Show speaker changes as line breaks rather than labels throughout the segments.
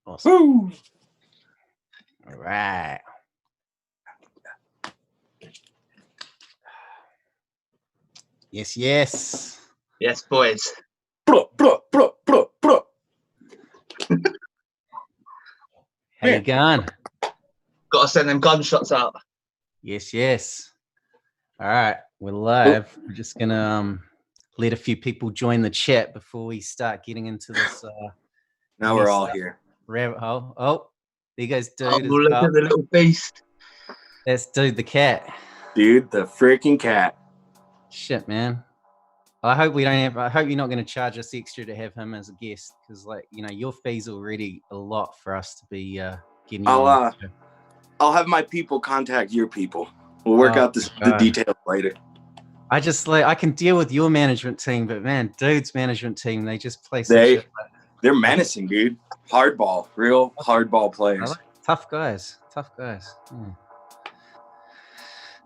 Awesome.
Woo!
All right. Yes, yes.
Yes, boys.
Bro.
How you going?
Got to send them gunshots out.
Yes, yes. All right, we're live. We're just gonna let a few people join the chat before we start getting into this.
Now we're all here.
Rabbit hole. Oh, there goes Dude.
Oh, look at the little beast.
That's Dude the cat.
Dude, the freaking cat.
Shit, man. I hope we don't have. I hope you're not going to charge us extra to have him as a guest, because, like, you know, your fee's already a lot for us to be getting.
I'll have my people contact your people. We'll work out the details later.
I just I can deal with your management team, but man, Dude's management team, they just play some shit.
They're menacing, dude. Hardball, real hardball players.
Tough guys. Yeah.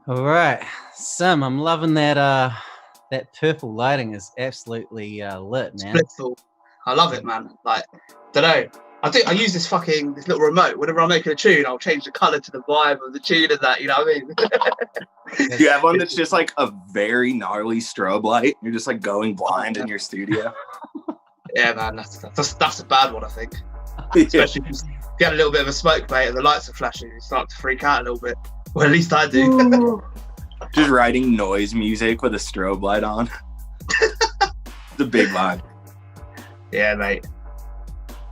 All right, Cimm, I'm loving that. That purple lighting is absolutely lit, man.
Splitful. I love it, man. Like, don't know. I use this little remote. Whenever I'm making a tune, I'll change the color to the vibe of the tune and that. You know what I mean?
You have one that's just like a very gnarly strobe light. You're just like going blind in your studio.
Yeah, man. That's a bad one, I think. Especially if you get a little bit of a smoke, mate, and the lights are flashing. You start to freak out a little bit. Well, at least I do.
Just writing noise music with a strobe light on. The big vibe.
Yeah, mate.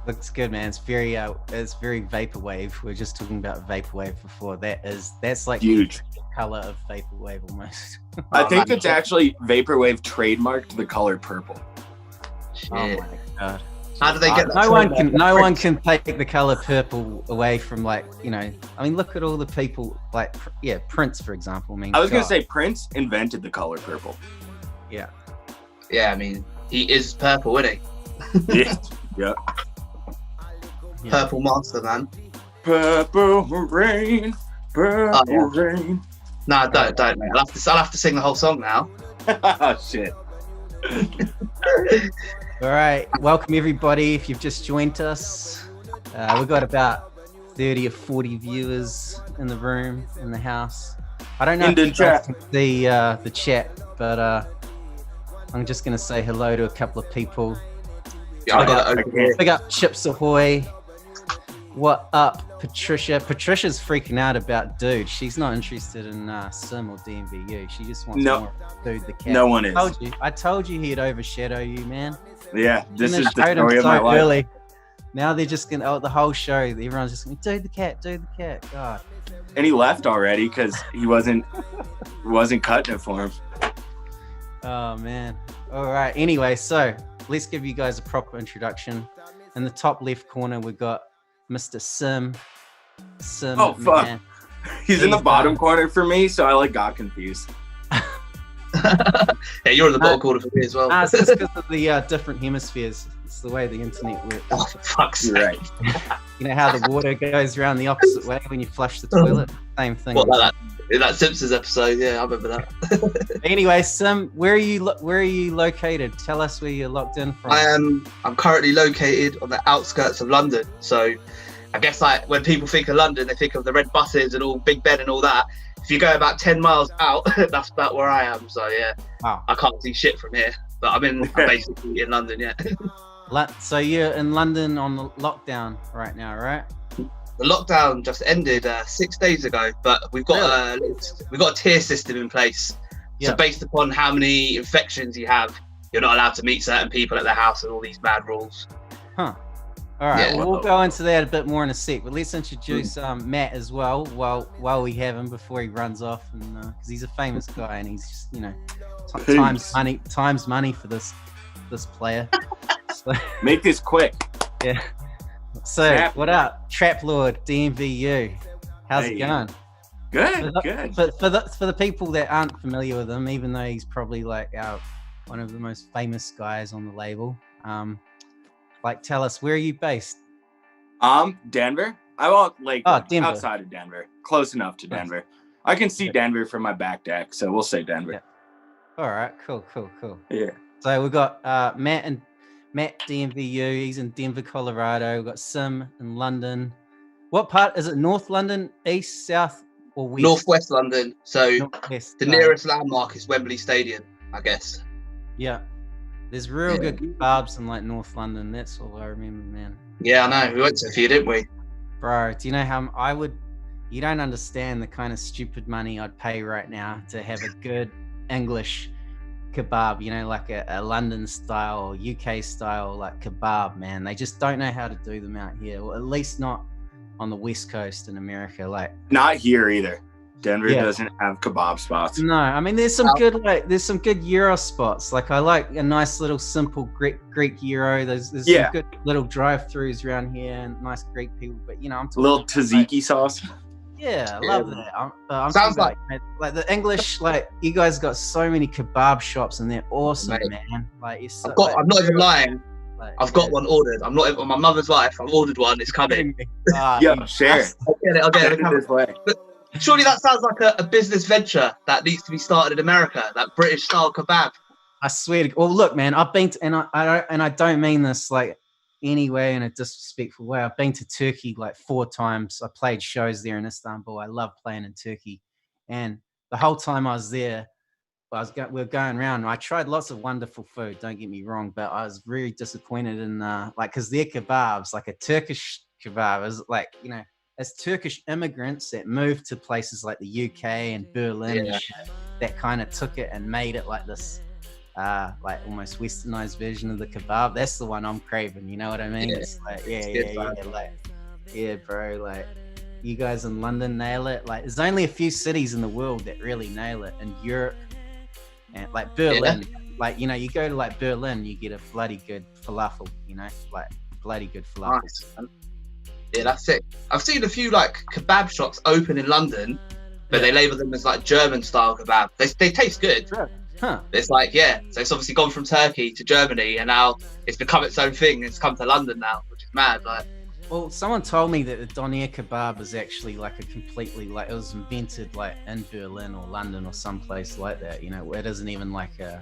Looks good, man. It's very vaporwave. We were just talking about vaporwave before. That's like
huge
the color of vaporwave almost.
I think it's actually vaporwave trademarked the color purple.
Shit.
Oh my god.
How do they get that?
No one can take the color purple away from, like, you know. I mean, look at all the people, like, yeah, Prince, for example.
I was gonna say Prince invented the color purple.
Yeah.
Yeah, I mean, he is purple, isn't
he? Yeah.
Purple monster, man.
Purple rain, rain.
No, don't, mate. I'll have to sing the whole song now.
Oh shit.
All right, welcome everybody. If you've just joined us, we've got about 30 or 40 viewers in the room, in the house. I don't know if you guys can see the chat, but I'm just gonna say hello to a couple of people.
Yeah,
Big up Chips Ahoy. What up, Patricia? Patricia's freaking out about Dude. She's not interested in Cimm or DMVU. She just wants more Dude the cat.
No one is.
I told you he'd overshadow you, man.
Yeah, this is the story of my life.
Early. Now they're just gonna the whole show. Everyone's just gonna Dude the cat. God.
And he left already because he wasn't cutting it for him.
Oh man. All right. Anyway, so let's give you guys a proper introduction. In the top left corner, we've got Mr. Cimm.
Oh fuck! Man. He's in the bottom corner for me, so I got confused.
Yeah, you're in the bottom corner for me as well.
It's because of the different hemispheres. It's the way the internet works.
Oh, for fuck's sake.
Right.
You know how the water goes around the opposite way when you flush the toilet? Same thing.
What, like that Simpsons episode? Yeah, I remember that.
Anyway, Cimm, where are you located? Tell us where you're locked in from.
I'm currently located on the outskirts of London. So I guess, like, when people think of London, they think of the red buses and all Big Ben and all that. If you go about 10 miles out, that's about where I am. So yeah, wow. I can't see shit from here, but I'm basically in London. Yeah.
So you're in London on the lockdown right now, right?
The lockdown just ended 6 days ago, but we've got a tier system in place. Yep. So based upon how many infections you have, you're not allowed to meet certain people at their house and all these mad rules.
Huh. All right, we'll go into that a bit more in a sec, but let's introduce Matt as well while we have him before he runs off, and because he's a famous guy and he's just, you know, times money for this player. So,
make this quick.
Yeah. So what up, Trap Lord DMVU? How's it going?
Good.
But for the people that aren't familiar with him, even though he's probably like one of the most famous guys on the label, tell us, where are you based?
Denver. I walk
Denver.
Outside of Denver, close enough to Denver. I can see Denver from my back deck, so we'll say Denver.
Yeah. All right, cool.
Yeah.
So we've got Matt Matt, DMVU, he's in Denver, Colorado. We've got Cimm in London. What part is it? North London, east, south, or west?
Northwest London. So
Northwest,
the nearest landmark is Wembley Stadium, I guess.
Yeah. There's real good kebabs in like North London. That's all I remember, man.
Yeah, I know. We went to a few, didn't we?
Bro, do you know how you don't understand the kind of stupid money I'd pay right now to have a good English kebab, you know, like a London style or UK style like kebab, man. They just don't know how to do them out here, or at least not on the West Coast in America. Like, not
here either. Denver doesn't have kebab spots.
No, I mean there's some good gyro spots. Like I like a nice little simple Greek gyro. There's some good little drive-throughs around here and nice Greek people. But you know, I'm talking
little tzatziki sauce.
Yeah, I love that. I'm sounds like the English. Like you guys got so many kebab shops and they're awesome, man. Like
I'm not even lying. I've got one ordered. I'm not on my mother's life. I've ordered one. It's coming.
Share.
I'll get it. This way. Surely that sounds like a business venture that needs to be started in America, that British style kebab.
I swear to God. Well, look, man, I've been to, and I don't mean this like anyway in a disrespectful way. I've been to Turkey like 4 times. I played shows there in Istanbul. I love playing in Turkey, and the whole time I was there, we were going around. I tried lots of wonderful food. Don't get me wrong, but I was really disappointed in because their kebabs, like a Turkish kebab, is like, you know, as Turkish immigrants that moved to places like the UK and Berlin and shit, that kind of took it and made it like this, like almost westernized version of the kebab. That's the one I'm craving. You know what I mean?
Yeah.
It's like, bro, like you guys in London nail it. Like there's only a few cities in the world that really nail it. In Europe and like Berlin, like, you know, you go to like Berlin, you get a bloody good falafel, you know, like bloody good falafel.
Nice. Yeah, that's it. I've seen a few like kebab shops open in London, but they label them as like German style kebab. They taste good.
Huh.
It's like, so it's obviously gone from Turkey to Germany, and now it's become its own thing. It's come to London now, which is mad. Like,
well, someone told me that the doner kebab is actually like a completely, like, it was invented like in Berlin or London or someplace like that. You know, it isn't even like a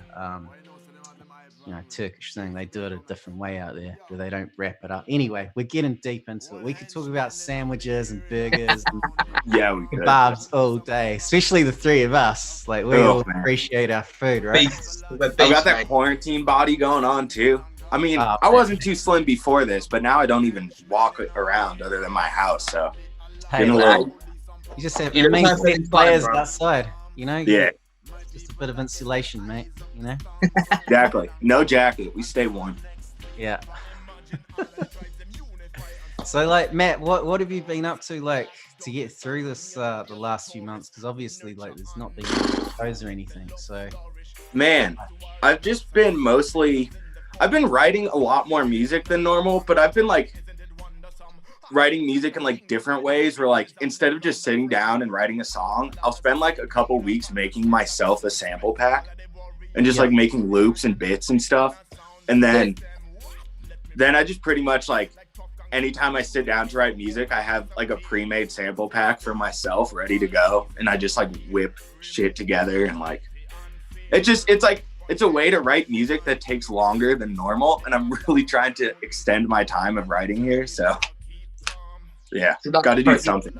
you know, Turkish thing. They do it a different way out there where they don't wrap it up. Anyway, we're getting deep into it. We could talk about sandwiches and burgers and
we
kebabs all day, especially the three of us. Like we all appreciate our food, right?
I've got that quarantine body going on too. I mean, I wasn't too slim before this, but now I don't even walk around other than my house. So
you just have players outside, you know?
Yeah.
Just a bit of insulation, mate, you know?
Exactly. No jacket. We stay warm.
Yeah. So, like, Matt, what have you been up to, like, to get through this the last few months? Because obviously, like, there's not been any shows or anything. So,
man, I've just been I've been writing a lot more music than normal, but I've been like writing music in like different ways where like instead of just sitting down and writing a song, I'll spend like a couple weeks making myself a sample pack and just like making loops and bits and stuff. And then I just pretty much like anytime I sit down to write music, I have like a pre-made sample pack for myself ready to go. And I just like whip shit together and like, it's a way to write music that takes longer than normal. And I'm really trying to extend my time of writing here. So yeah, got to do something.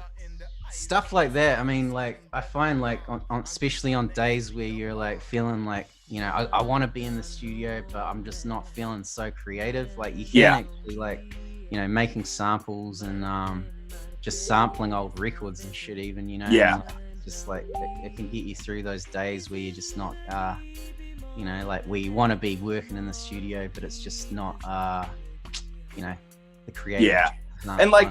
Stuff like that. I mean, like I find like on especially on days where you're like feeling like, you know, I want to be in the studio, but I'm just not feeling so creative. Like you can actually like, you know, making samples and just sampling old records and shit even, you know.
Yeah.
Just like it can get you through those days where you're just not, you know, like where you want to be working in the studio, but it's just not, you know, the creative.
Yeah. And like,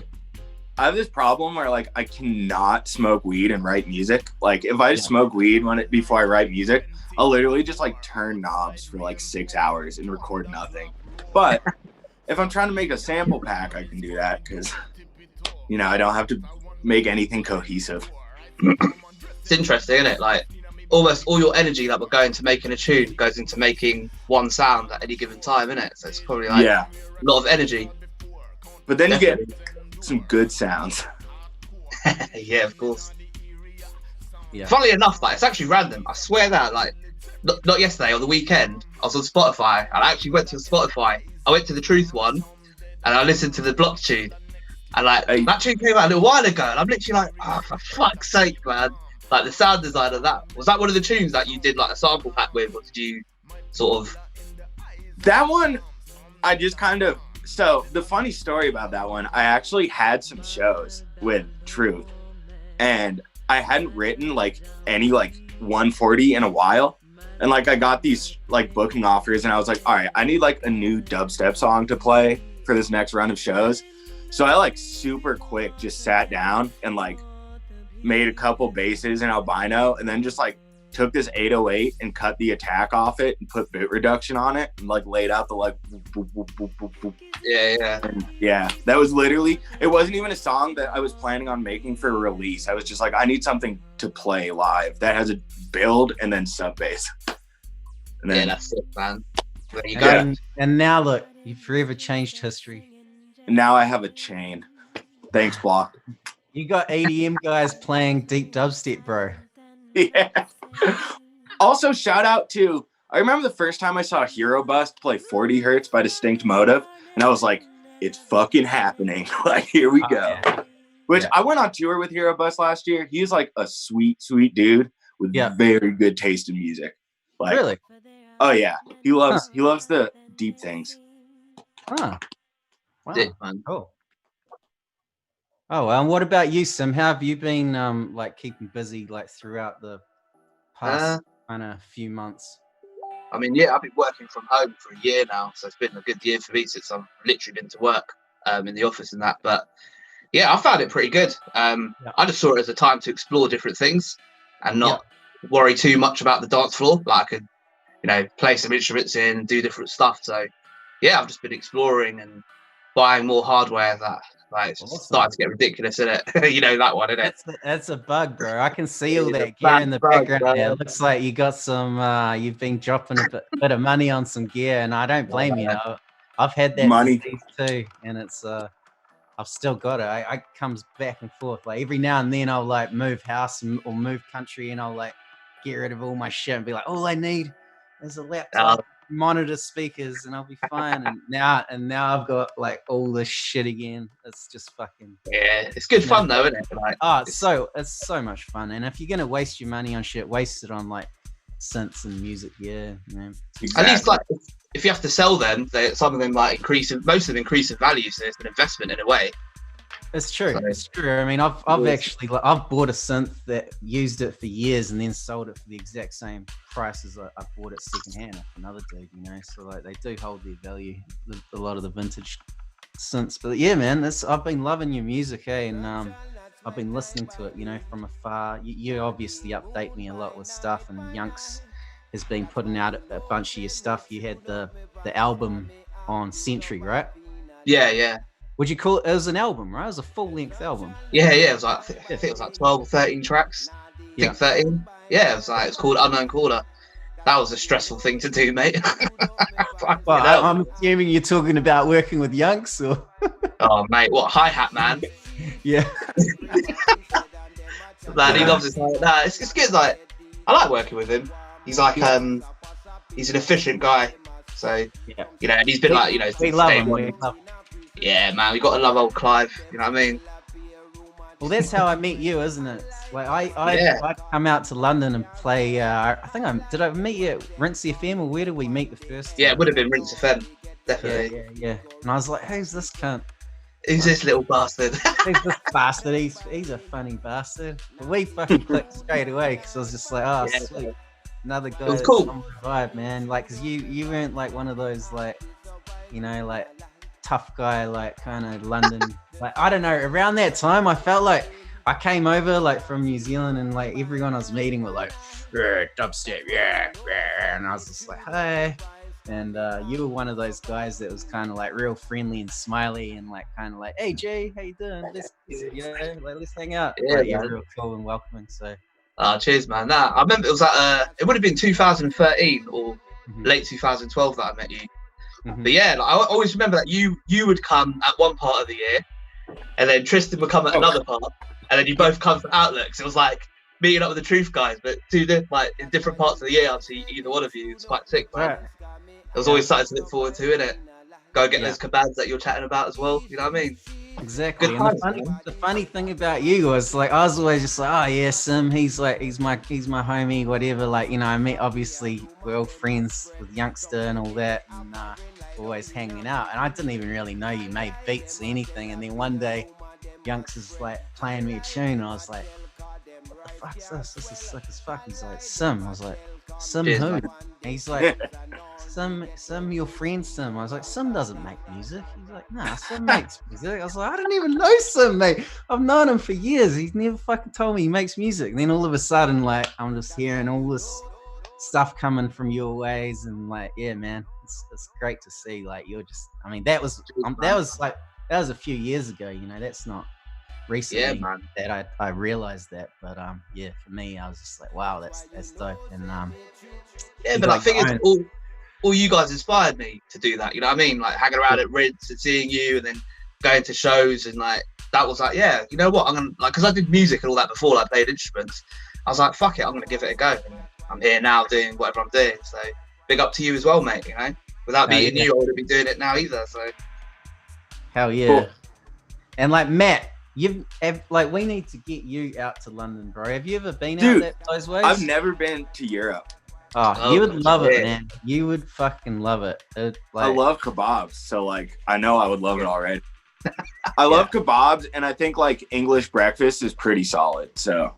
I have this problem where like I cannot smoke weed and write music. Like if I smoke weed before I write music, I'll literally just like turn knobs for like 6 hours and record nothing. But if I'm trying to make a sample pack, I can do that because, you know, I don't have to make anything cohesive.
It's interesting, isn't it? Like almost all your energy that we're going to making a tune goes into making one sound at any given time, isn't it? So it's probably like a lot of energy.
But then you get some good sounds.
Yeah, of course.
Yeah.
Funnily enough, like it's actually random. I swear that, like, not yesterday, on the weekend, I was on Spotify, and I actually went to Spotify, I went to the Truth one, and I listened to the Block tune, and like that tune came out a little while ago, and I'm literally like, oh, for fuck's sake, man! Like the sound design of that, was that one of the tunes that you did like a sample pack with, or did you sort of?
That one, I just kind of. So the funny story about that one, I actually had some shows with Truth, and I hadn't written like any like 140 in a while. And like I got these like booking offers, and I was like, all right, I need like a new dubstep song to play for this next run of shows. So I like super quick just sat down and like made a couple basses in albino, and then just like took this 808 and cut the attack off it and put bit reduction on it and like laid out the like boop, boop, boop, boop, boop, boop.
Yeah.
And yeah, that was literally, it wasn't even a song that I was planning on making for a release. I was just like, I need something to play live that has a build and then sub bass. And then,
yeah, that's it, man. There you go.
And now look, you've forever changed history.
and now I have a chain. Thanks, Block.
You got EDM guys playing deep dubstep, bro.
Yeah. Also, shout out to, I remember the first time I saw Hero Bust play 40 Hertz by Distinct Motive, and I was like, it's fucking happening. Like, here we go.
Yeah.
Which I went on tour with Hero Bust last year. He's like a sweet, sweet dude with very good taste in music. Like,
Really?
Oh yeah. He loves the deep things.
Huh. Wow.
Dick, man.
Cool. Oh, and what about you, Cimm? How have you been like keeping busy like throughout the past kind of few months?
I mean, yeah, I've been working from home for a year now, so it's been a good year for me since I've literally been to work in the office and that. But yeah, I found it pretty good. I just saw it as a time to explore different things and not worry too much about the dance floor. Like I could, you know, play some instruments in, do different stuff. So yeah, I've just been exploring and buying more hardware. That like it's starting to get ridiculous, isn't it? You know that one, isn't it?
That's a bug, bro. I can see all that gear in the background there. It looks like you got some. You've been dropping a bit of money on some gear, and I don't blame you. I've had that
money
too, and it's I've still got it. I comes back and forth. Like every now and then, I'll like move house or move country, and I'll like get rid of all my shit and be like, all I need is a laptop, monitor, speakers, and I'll be fine. And now I've got like all this shit again. It's just fucking
it's good fun though, isn't it? Like,
it's so much fun. And if you're gonna waste your money on shit, waste it on like synths and music. Yeah, man.
Exactly. At least like if you have to sell them, some of them like increase in value, so it's an investment in a way.
It's true. So, it's true. I mean, I've bought a synth that used it for years and then sold it for the exact same price as I bought it secondhand off another dude, you know. So like they do hold their value, a lot of the vintage synths. But yeah, man, I've been loving your music, and I've been listening to it, you know, from afar. You obviously update me a lot with stuff, and Yunks has been putting out a bunch of your stuff. You had the album on Century, right?
Yeah.
Would you call it? It was an album, right? It was a full-length album.
Yeah. It was like I think it was like 12 or 13 tracks. I think 13. Yeah, it's called Unknown Caller. That was a stressful thing to do, mate.
Well, I'm assuming you're talking about working with Yunks, or?
Oh, mate, what hi-hat man?
Yeah.
Man, he loves his hi-hat. It's good. Like, I like working with him. He's like he's an efficient guy. So you know, and he's been like, you know,
we love him.
Yeah, man, we got to love old Clive. You know what I mean?
Well, that's how I met you, isn't it? Like I come out to London and play. Did I meet you at Rinse FM, or where did we meet the first time?
Yeah, it would have been Rinse FM, definitely.
Yeah. And I was like, who's this cunt?
Who's this little bastard?
Who's this bastard? He's a funny bastard. But we fucking clicked straight away because I was just like, sweet. Another guy.
It was cool.
On my vibe, man. Like, cause you weren't like one of those like, you know, like tough guy, like kind of London. Like, I don't know. Around that time, I felt like I came over like from New Zealand, and like everyone I was meeting were like, dubstep, and I was just like, hey. And you were one of those guys that was kind of like real friendly and smiley, and like kind of like, hey Jay, how you doing? Let's hang out.
Yeah,
like, you're real cool and welcoming. So.
Cheers, man. Nah, I remember it was like it would have been 2013 or late 2012 that I met you. But yeah, like, I always remember that you would come at one part of the year, and then Tristan would come at another part, and then you both come for Outlooks. It was like meeting up with the Truth guys, but like in different parts of the year. I'd see either one of you. It was quite sick, man. Right. It was always something to look forward to, innit? go get those kebabs that you're chatting about as well. You know what I mean?
Exactly. And the funny thing about you was like, I was always just like, oh yeah, Cimm, he's my homie, whatever. Like, you know, I met, obviously we're all friends with Youngster and all that, and always hanging out. And I didn't even really know you made beats or anything. And then one day, Youngster's like playing me a tune, and I was like, what the fuck's this? This is sick as fuck. He's like, Cimm. I was like, Cimm who? And he's like, Cimm, your friend Cimm. I was like, Cimm doesn't make music. He's like, nah, Cimm makes music. I was like, I don't even know Cimm, mate. I've known him for years. He's never fucking told me he makes music. And then all of a sudden, like, I'm just hearing all this stuff coming from your ways, and like, yeah, man, it's great to see. Like, you're just, I mean, that was a few years ago. You know, that's not recently that I realized that. But yeah, for me, I was just like, wow, that's dope. And
yeah, but I think it's all you guys inspired me to do that. You know what I mean? Like hanging around at Rinse and seeing you, and then going to shows, and like that was like, yeah, you know what? I'm gonna, like, because I did music and all that before, like played instruments. I was like, fuck it, I'm gonna give it a go. And I'm here now doing whatever I'm doing. So big up to you as well, mate. You know, without meeting you, I wouldn't be doing it now either. So
hell yeah. Cool. And like Matt, we need to get you out to London, bro. Have you ever been out those ways?
I've never been to Europe.
Oh, you would love it, man. You would fucking love it.
I love kebabs, so like I know I would love it already. I love kebabs, and I think like English breakfast is pretty solid. So,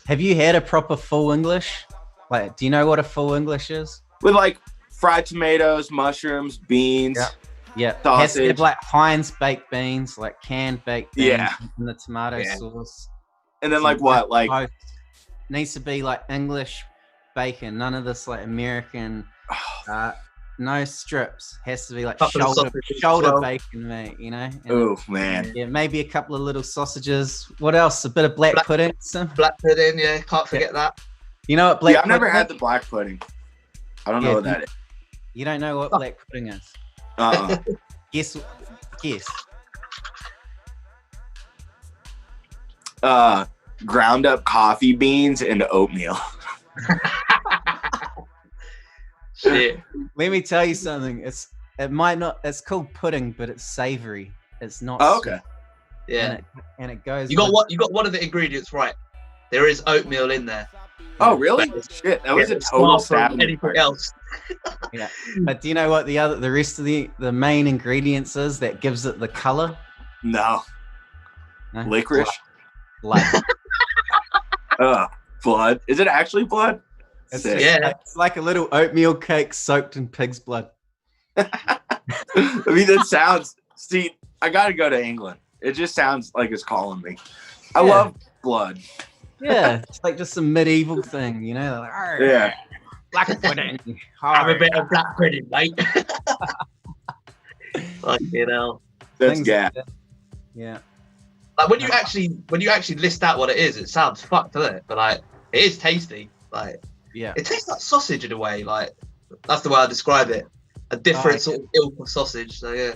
have you had a proper full English? Like, do you know what a full English is?
With like fried tomatoes, mushrooms, beans.
Yeah, it has to have like Heinz baked beans, like canned baked beans, and the tomato sauce.
And then like what? Like
toast. Needs to be like English bacon, none of this like American. No strips. Has to be like shoulder bacon, mate. You know.
Oh man.
Yeah, maybe a couple of little sausages. What else? A bit of black pudding.
Black pudding, yeah. Can't forget that.
You know what black?
I've never had the black pudding. I don't know what that is.
You don't know what black pudding is? Guess.
Ground up coffee beans and oatmeal.
Shit.
Let me tell you something. It's called pudding, but it's savory. It's not.
Oh, okay.
Sweet. Yeah. And it goes.
You got one of the ingredients right. There is oatmeal in there.
Oh really? Shit, that was a total stab.
Anything else?
Yeah, but do you know what the rest of the main ingredients is that gives it the color?
No. Licorice.
Blood.
Blood. Is it actually blood?
It's like a little oatmeal cake soaked in pig's blood.
I mean, that sounds. See, I gotta go to England. It just sounds like it's calling me. I love blood.
Yeah, it's like just some medieval thing, you know? Like, black pudding.
Have a bit of black pudding, mate. Like, you know.
That's gas.
Yeah.
Like when you actually list out what it is, it sounds fucked, doesn't it? But like, it is tasty. Like, it tastes like sausage in a way. Like, that's the way I describe it. A different sort of ilk of sausage. So yeah.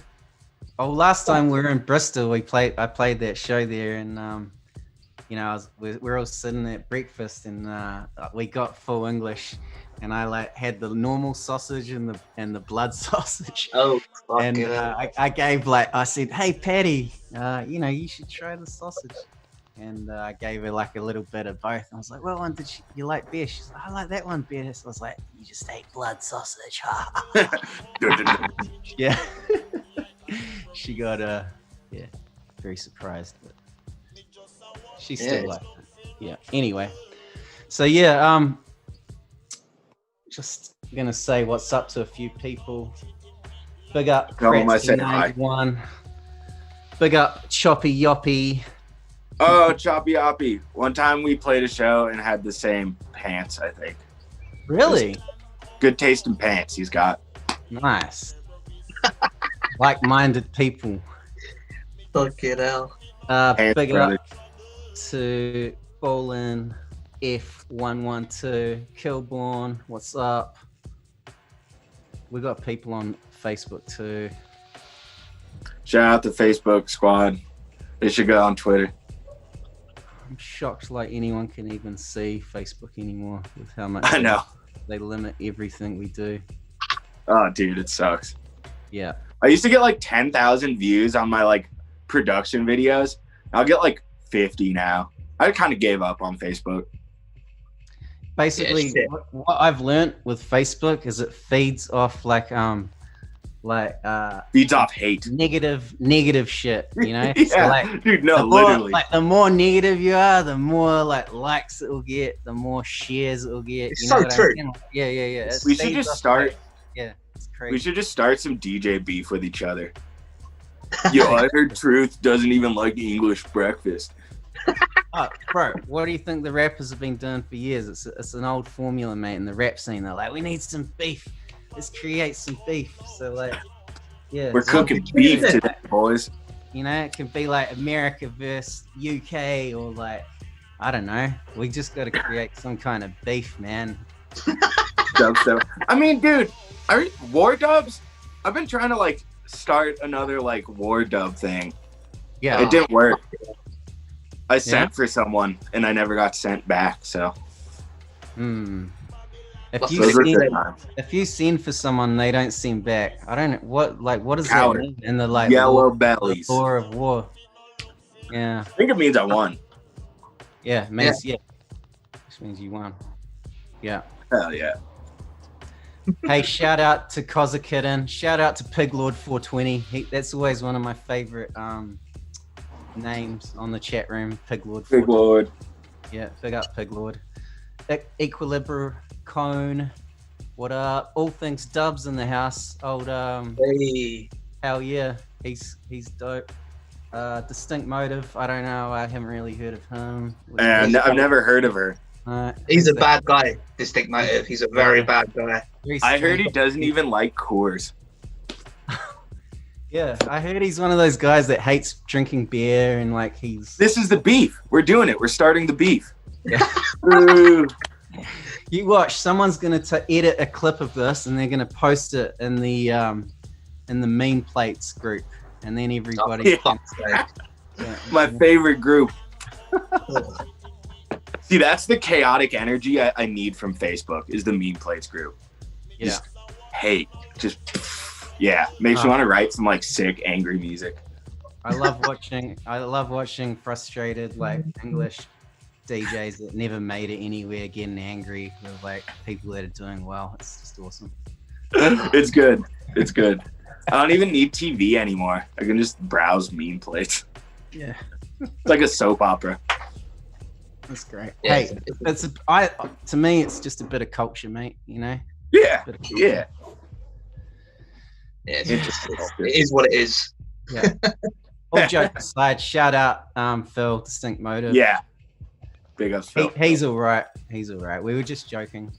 Oh, last time we were in Bristol, I played that show there, and you know, we're all sitting at breakfast, and we got full English, and I like had the normal sausage and the blood sausage.
Oh,
and I said, hey Patty, you know, you should try the sausage, and I gave her like a little bit of both. I was like, what one did you like best? She's like, I like that one best. I was like, you just ate blood sausage. Yeah. She got very surprised, but she's still like that. Yeah. Anyway, so just gonna say what's up to a few people. Big up Kratsy91. Big up Choppy Yoppy.
Oh, Choppy Yoppy. One time we played a show and had the same pants, I think.
Really?
Good taste in pants he's got.
Nice. Like-minded people.
Fucking hell.
Big up to Bolin F112, Kilborn, what's up? We got people on Facebook too.
Shout out to Facebook squad. They should go on Twitter.
I'm shocked like anyone can even see Facebook anymore with how much they limit everything we do.
Oh dude, it sucks.
Yeah.
I used to get like 10,000 views on my like production videos. I'll get like 50 now. I kind of gave up on Facebook.
Basically, what I've learned with Facebook is it feeds off
feeds off hate,
negative shit, you know.
Yeah,
so like,
dude, no, literally.
The more negative you are, the more like likes it will get, the more shares it will get.
It's
you know
so true.
I mean? Yeah.
We should just start.
It's crazy.
We should just start some DJ beef with each other. Yo, I heard Truth doesn't even like English breakfast.
Oh, bro, what do you think the rappers have been doing for years? It's an old formula, mate. In the rap scene, they're like, we need some beef. Let's create some beef. So like, yeah,
we're cooking beef today, boys.
You know, it can be like America versus UK, or like, I don't know. We just got to create some kind of beef, man.
I mean, dude, war dubs. I've been trying to like start another like war dub thing.
Yeah,
it didn't work. I sent for someone and I never got sent back. So,
if you send for someone, they don't send back. I don't know what does that mean in the like
yellow bellies
law of war? Yeah,
I think it means I won.
Yeah, it means which means you won. Yeah.
Hell yeah.
Hey, shout out to Kozakitten. Shout out to Piglord420. That's always one of my favorite names on the chat room. Piglord. Yeah, big up Piglord. Equilibra Cone. What up? All things dubs in the house. Old
Hey.
Hell yeah. He's dope. Distinct Motive. I don't know. I haven't really heard of him.
And I've never heard of her.
He's a bad guy, Distinct Motive. He's a very bad guy.
I heard he doesn't even like Coors.
Yeah, I heard he's one of those guys that hates drinking beer and like he's...
This is the beef. We're doing it. We're starting the beef.
Yeah. You watch. Someone's going to edit a clip of this and they're going to post it in the meme plates group. And then everybody...
My favorite group. See, that's the chaotic energy I need from Facebook is the meme plates group.
Yeah.
Just hate. Just, yeah. Makes you want to write some like sick, angry music.
I love watching frustrated like English DJs that never made it anywhere getting angry with like people that are doing well. It's just awesome.
It's good. It's good. I don't even need TV anymore. I can just browse meme plates.
Yeah.
It's like a soap opera.
That's great.
Yeah.
Hey, to me, it's just a bit of culture, mate. You know.
Yeah. Yeah.
It's interesting. It is what it is.
Yeah. All jokes aside, shout out Phil, Distinct Motive.
Yeah. Big up Phil.
He's all right. He's all right. We were just joking.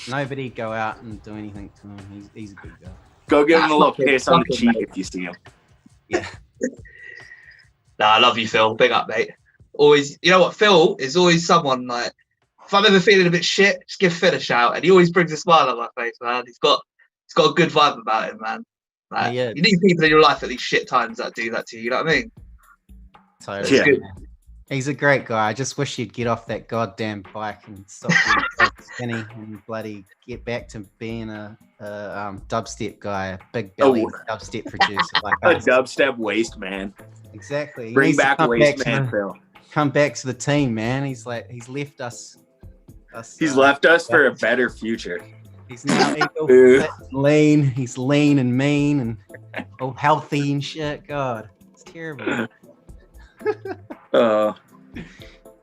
Nobody go out and do anything to him. He's a good guy.
Go give him a little kiss on the cheek if you see him.
Yeah.
I love you, Phil. Big up, mate. Always, you know what? Phil is always someone like, if I'm ever feeling a bit shit, just give Phil a shout, and he always brings a smile on my face, man. He's got a good vibe about him, man. Like, you need people in your life at these shit times that do that to you. You know what I mean?
Totally.
Yeah.
He's a great guy. I just wish he'd get off that goddamn bike and stop being so skinny and bloody get back to being a dubstep guy, a big belly dubstep producer. Like
a dubstep waste man.
Exactly.
Bring back waste man, Phil.
Come back to the team, man. He's left us.
He's left us for a better future.
He's now fit and lean. He's lean and mean and all healthy and shit. God, it's terrible.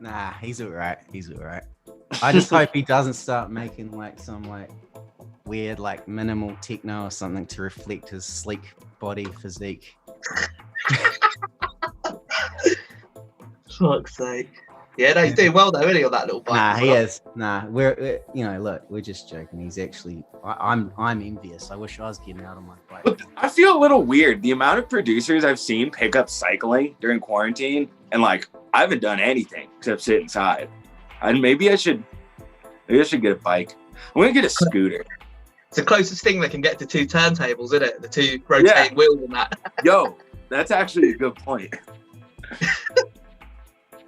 Nah, he's alright. He's alright. I just hope he doesn't start making like some like weird like minimal techno or something to reflect his sleek body physique.
Fuck's sake. Yeah, no, he's doing well though, isn't he, on that little bike?
Nah, he is. Nah, we're look, we're just joking. He's actually, I'm envious. I wish I was getting out on my bike.
But I feel a little weird. The amount of producers I've seen pick up cycling during quarantine, and like I haven't done anything except sit inside. And maybe I should get a bike. I'm gonna get a scooter.
It's the closest thing they can get to two turntables, isn't it? The two rotating wheels and that.
Yo, that's actually a good point.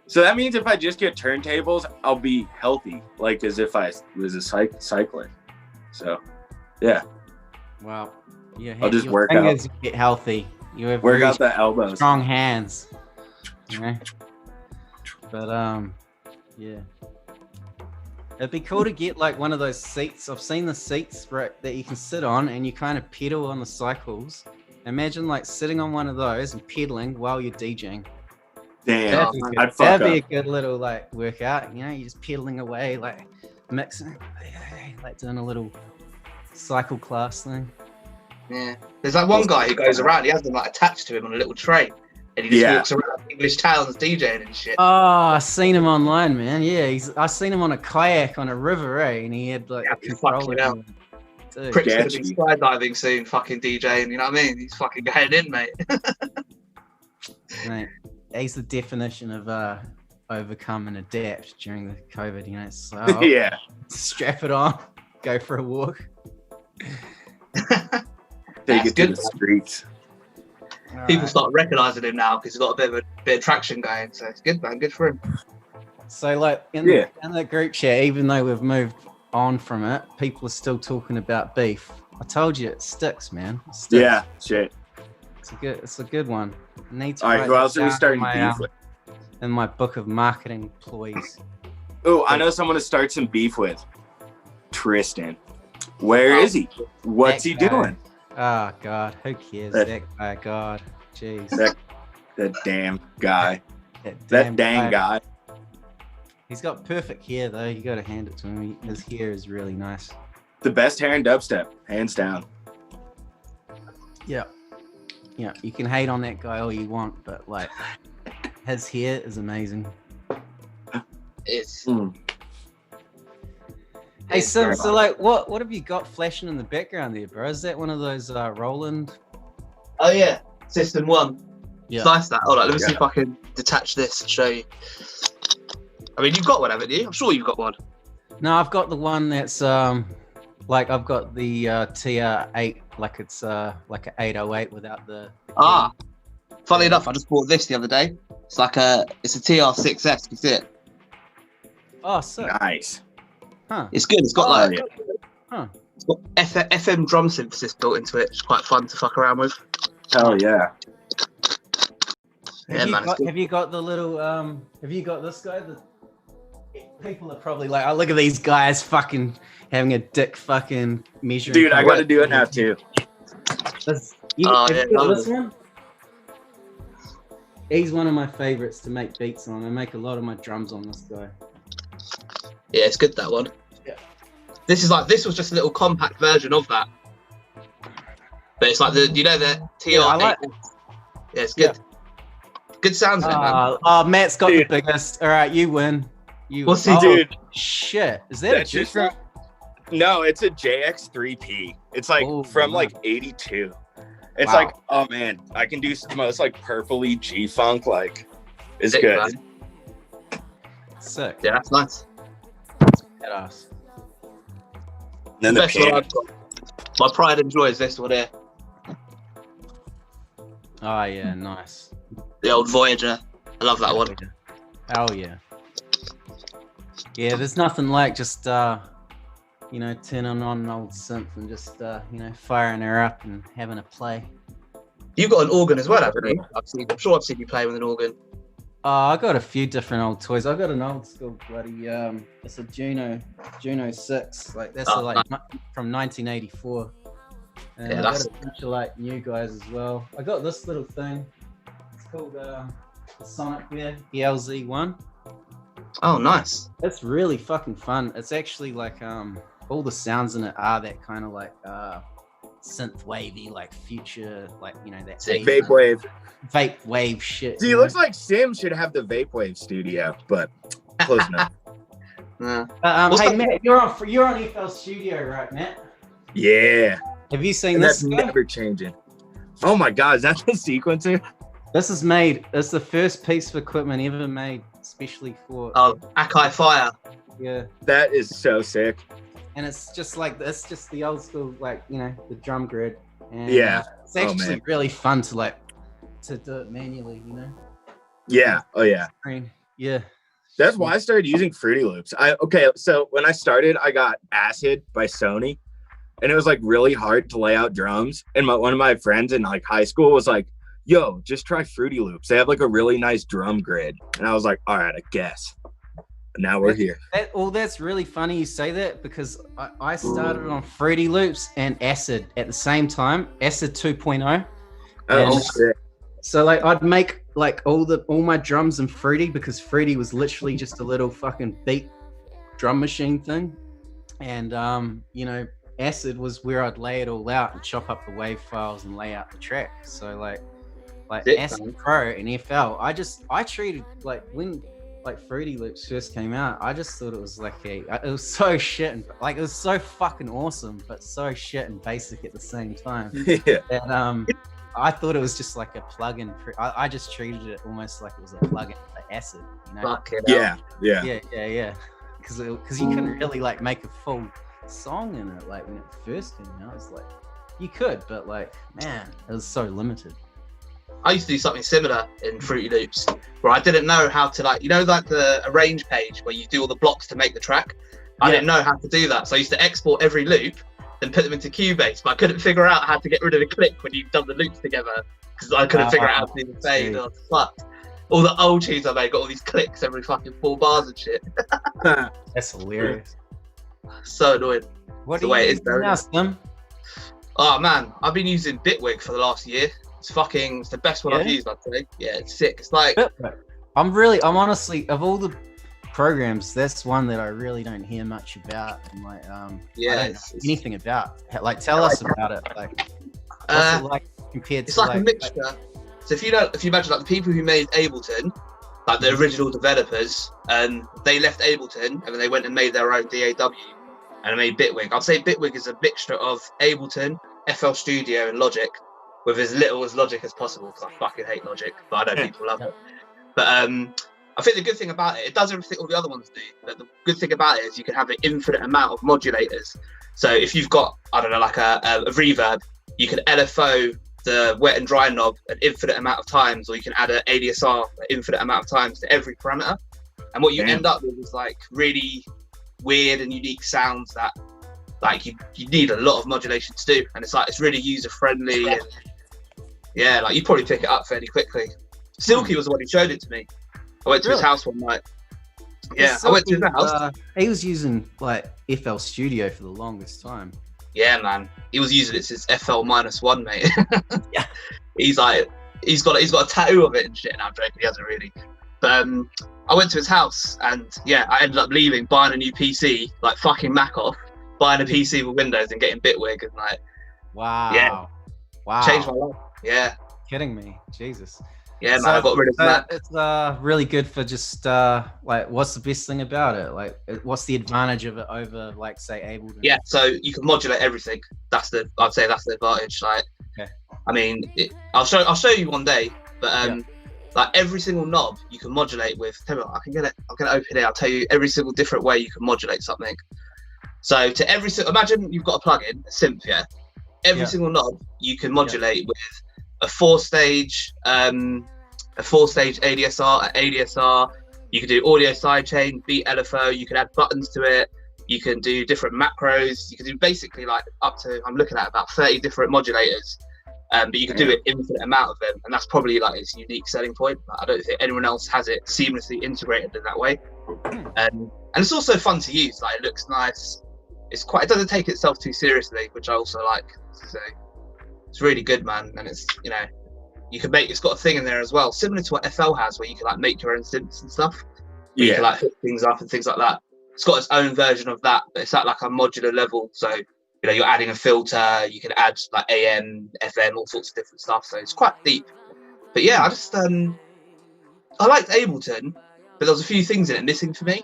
So that means if I just get turntables, I'll be healthy, like as if I was a cycling. So, yeah.
Wow.
I'll just
your
work
fingers
out.
get healthy. You have
Work
very
out the elbows.
strong hands. You know? But yeah. It'd be cool to get like one of those seats. I've seen the seats that you can sit on and you kind of pedal on the cycles. Imagine like sitting on one of those and pedaling while you're DJing.
Damn,
That'd be a good little like workout. You know, you're just pedaling away, like mixing, like doing a little cycle class thing.
Yeah. There's that one guy who goes around, he has them like attached to him on a little train. And he just walks around English towns DJing and shit.
Oh, I've seen him online, man. Yeah, I seen him on a kayak on a river, and he had like a controller.
Prick's gonna be skydiving soon, fucking DJing, you know what I mean? He's fucking going in, mate.
Mate, he's the definition of overcome and adapt during the COVID, you know. So strap it on, go for a walk.
Take it to the streets.
People start recognizing him now because he's got a bit of traction going. So it's good, man. Good for him.
So, like in the group chat, even though we've moved on from it, people are still talking about beef. I told you it sticks, man. It sticks.
Yeah, shit.
It's a good one. I need to
All right, who else are we starting beef with?
In my book of marketing employees.
Oh, I know someone to start some beef with. Tristan. Where is he? What's he doing?
Oh God, who cares? That guy, God, jeez.
That damn guy. That dang guy.
He's got perfect hair though. You got to hand it to him. His hair is really nice.
The best hair in dubstep, hands down.
Yeah. You can hate on that guy all you want, but like, his hair is amazing.
It's.
Hey, so like, what have you got flashing in the background there, bro? Is that one of those Roland?
Oh yeah, System 1.
Yeah.
It's nice that. Hold on, let me see if I can detach this and show you. I mean, you've got one, haven't you? I'm sure you've got one.
No, I've got the one that's like I've got the TR8, like it's like an 808 without the.
Funnily enough, I just bought this the other day. It's like it's a TR6S. You see it?
Oh, sick.
Nice.
Huh.
It's good. It's got it's got FM drum synthesis built into it. It's quite fun to fuck around with.
Hell yeah.
Have you got the little have you got this guy? People are probably like, oh, look at these guys fucking having a dick fucking measuring.
Dude, I gotta do it now too.
This one? He's one of my favorites to make beats on. I make a lot of my drums on this guy.
Yeah, it's good, that one.
Yeah.
This was just a little compact version of that. But it's like the TR8.
Yeah,
it's good. Yeah. Good sounds, man.
Matt's got the biggest. All right, you win.
What's he doing?
Shit. Is that a juicer?
No, it's a JX3P. It's like from like 82. It's like, oh man, I can do some most like purpley G-funk. Like, it's good. Man.
Sick.
Yeah, that's nice.
Badass.
Then the piano.
My pride and joy is this one here.
Oh yeah, nice.
The old Voyager. I love that one.
Oh yeah. Yeah, there's nothing like just turning on an old synth and just firing her up and having a play.
You've got an organ as well, haven't you? I'm sure I've seen you play with an organ.
I got a few different old toys. I got an old school bloody it's a Juno 6. Like that's from 1984. And I got a bunch of like new guys as well. I got this little thing. It's called the Sonicware ELZ1.
Oh, nice.
It's really fucking fun. It's actually like all the sounds in it are that kind of like synth wavy, like future, like that vape wave shit.
See, it looks like Cimm should have the vaporwave studio, but close enough.
Hey Matt, you're on EFL Studio, right, Matt?
Yeah.
Have you seen this?
That's never changing. Oh my God, is that the sequencer?
This is made. It's the first piece of equipment ever made, especially for.
Oh, Akai Fire.
Yeah.
That is so sick.
And it's just like it's just the old school, like the drum grid. And it's actually really fun to do it manually,
Yeah. Oh yeah.
Yeah.
That's why I started using Fruity Loops. So when I started, I got Acid by Sony, and it was like really hard to lay out drums. And one of my friends in like high school was like, yo, just try Fruity Loops. They have like a really nice drum grid. And I was like, all right, I guess. And now we're here.
That's really funny you say that, because I started on Fruity Loops and Acid at the same time, Acid 2.0.
Oh, shit.
So like I'd make like all my drums in Fruity, because Fruity was literally just a little fucking beat drum machine thing. And you know, Acid was where I'd lay it all out and chop up the wave files and lay out the track. So like Acid Pro and FL, I treated like when like Fruity Loops first came out, I just thought it was like it was so shit and like it was so fucking awesome, but so shit and basic at the same time.
Yeah.
And I thought it was just like a plugin. I just treated it almost like it was a plugin for Acid. You know?
Yeah.
Because you couldn't really like make a full song in it. Like when it first came out, it's like you could, but like man, it was so limited.
I used to do something similar in Fruity Loops, where I didn't know how to like the arrange page where you do all the blocks to make the track. I didn't know how to do that, so I used to export every loop and put them into Cubase, but I couldn't figure out how to get rid of the click when you've done the loops together, because I couldn't figure out how to do the fade. I was fucked. All the old tunes I made got all these clicks every fucking 4 bars and shit.
That's hilarious.
So annoying.
What do you use now, Cimm?
Oh man, I've been using Bitwig for the last year. It's the best one I've used, I'd say. Yeah, it's sick. It's like
I'm honestly, of all the programs, that's one that I really don't hear much about, and like I don't know anything about. Like tell us about it. Like what's it like compared
it's
to
like a mixture. So if you imagine like the people who made Ableton, like the original developers, and they left Ableton and then they went and made their own DAW and made Bitwig. I'd say Bitwig is a mixture of Ableton, FL Studio and Logic, with as little as Logic as possible, because I fucking hate Logic, but I know people love it. But I think the good thing about it does everything all the other ones do, but the good thing about it is you can have an infinite amount of modulators. So if you've got, I don't know, like a reverb, you can LFO the wet and dry knob an infinite amount of times, or you can add an ADSR an infinite amount of times to every parameter. And what you end up with is like really weird and unique sounds that like you need a lot of modulation to do. And it's really user friendly. And yeah, like you'd probably pick it up fairly quickly. Silky was the one who showed it to me. I went to his house one night. Yeah, I went to his house.
He was using like FL Studio for the longest time.
Yeah, man. He was using it since FL-1, mate.
Yeah.
He's got a tattoo of it and shit. No, I'm joking, he hasn't really. But I went to his house and yeah, I ended up leaving, buying a new PC, like fucking Mac off, buying a PC with Windows and getting Bitwig and like
wow.
Changed my life. Yeah.
Kidding me. Jesus.
Yeah, man, I got rid of that.
It's really good for just like, what's the best thing about it? Like, what's the advantage of it over, like, say, Ableton?
Yeah, so you can modulate everything. I'd say that's the advantage. Like, I mean, I'll show you one day, but like every single knob you can modulate with. Tell me what, I'm gonna open it. I'll tell you every single different way you can modulate something. So to imagine you've got a plugin, a synth, yeah. Every single knob you can modulate with a 4-stage ADSR, an ADSR. You can do audio sidechain, beat LFO. You can add buttons to it. You can do different macros. You can do basically like up to, I'm looking at about 30 different modulators. But you can do an infinite amount of them, and that's probably like its unique selling point. I don't think anyone else has it seamlessly integrated in that way. And it's also fun to use. Like, it looks nice. It doesn't take itself too seriously, which I also like. So it's really good, man. And it's, you know, it's got a thing in there as well, similar to what FL has, where you can like make your own synths and stuff. You can like hook things up and things like that. It's got its own version of that, but it's at like a modular level. So, you know, you're adding a filter, you can add like AM, FM, all sorts of different stuff. So it's quite deep. But yeah, I just, I liked Ableton, but there was a few things in it missing for me.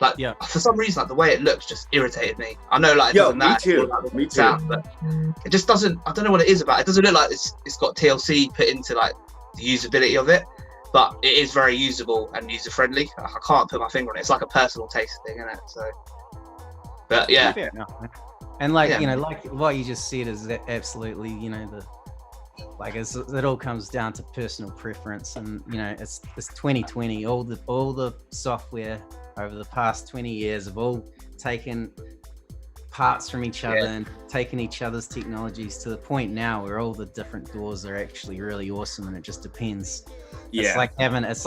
Like, for some reason, like the way it looks just irritated me. I know, like, it doesn't matter.
Me too.
Sound, but it just doesn't, I don't know what it is about it. It doesn't look like it's got TLC put into like the usability of it, but it is very usable and user friendly. I can't put my finger on it. It's like a personal taste thing, isn't it? So, but yeah.
Fair enough, man. And like, you know, like what you just said is absolutely, you know, it all comes down to personal preference, and you know, it's 2020. All the software over the past 20 years have all taken parts from each other and taking each other's technologies to the point now where all the different doors are actually really awesome, and it just depends. Yeah. It's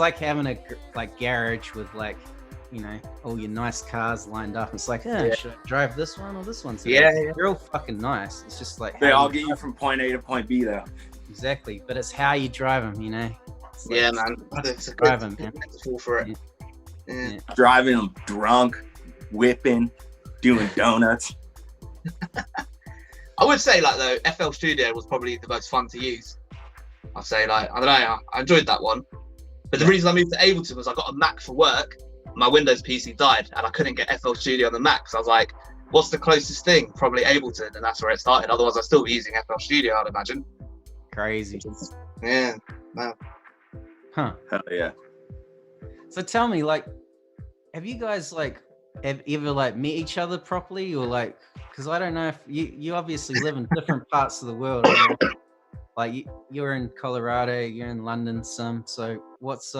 like having a like garage with like, you know, all your nice cars lined up. It's like, should I drive this one or this one today?
Yeah.
They're all fucking nice. It's just like
they all get you from point A to point B though.
Exactly, but it's how you drive them, you know.
Like, yeah, man. It's a
drive them, man.
Fall for it.
Yeah. Driving them drunk, whipping, doing donuts.
I would say, like, though, FL Studio was probably the most fun to use. I'd say, like, I don't know, I enjoyed that one. But the reason I moved to Ableton was I got a Mac for work. My Windows PC died, and I couldn't get FL Studio on the Mac. So I was like, what's the closest thing? Probably Ableton, and that's where it started. Otherwise, I'd still be using FL Studio, I'd imagine.
Crazy.
Yeah, wow.
Huh.
Hell yeah.
So tell me, like, have you guys like have ever like met each other properly, or like, because I don't know if you obviously live in different parts of the world. You know? Like you're in Colorado, you're in London, Cimm. So what's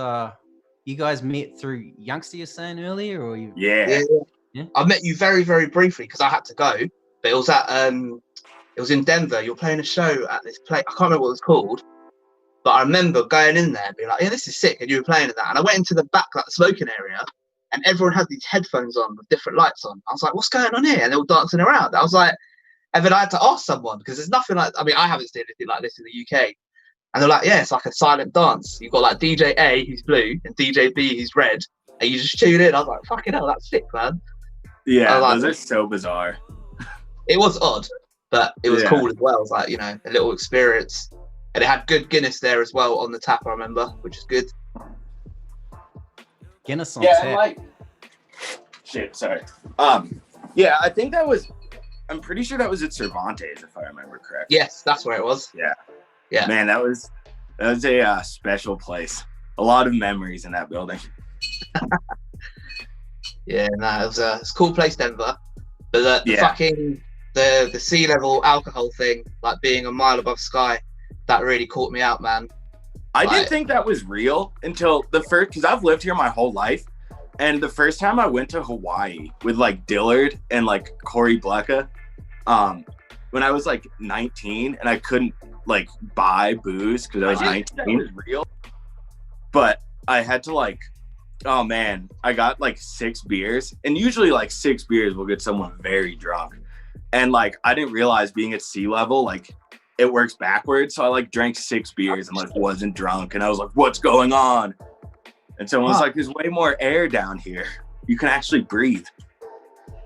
you guys met through Youngster you're saying earlier, or you?
Yeah.
I met you very, very briefly because I had to go, but it was at it was in Denver. You were playing a show at this place. I can't remember what it was called. But I remember going in there and being like, yeah, this is sick. And you were playing at that. And I went into the back, like the smoking area, and everyone had these headphones on with different lights on. I was like, what's going on here? And they were dancing around. I was like, and then I had to ask someone, because there's nothing like, I mean, I haven't seen anything like this in the UK. And they're like, yeah, it's like a silent dance. You've got like DJ A, who's blue, and DJ B, who's red. And you just tune in. I was like, fucking hell, that's sick, man.
Yeah, those are so bizarre.
It was odd, but it was cool as well. It was like, you know, a little experience. And it had good Guinness there as well on the tap, I remember, which is good.
Guinness on tap.
Like, shit, sorry. Yeah, I think I'm pretty sure that was at Cervantes, if I remember correctly.
Yes, that's where it was.
Yeah. Man, that was a special place. A lot of memories in that building.
Yeah, no, it's a cool place, Denver. But the fucking the sea level alcohol thing, like being a mile above sky, that really caught me out, man.
I didn't think that was real until because I've lived here my whole life. And the first time I went to Hawaii with like Dillard and like Corey Blecka, when I was like 19 and I couldn't like buy booze because I was 19. That was real. But I had to like, oh man, I got like 6 beers, and usually like 6 beers will get someone very drunk. And like, I didn't realize being at sea level, like, it works backwards. So I like drank 6 beers and like wasn't drunk. And I was like, what's going on? And someone was like, there's way more air down here. You can actually breathe.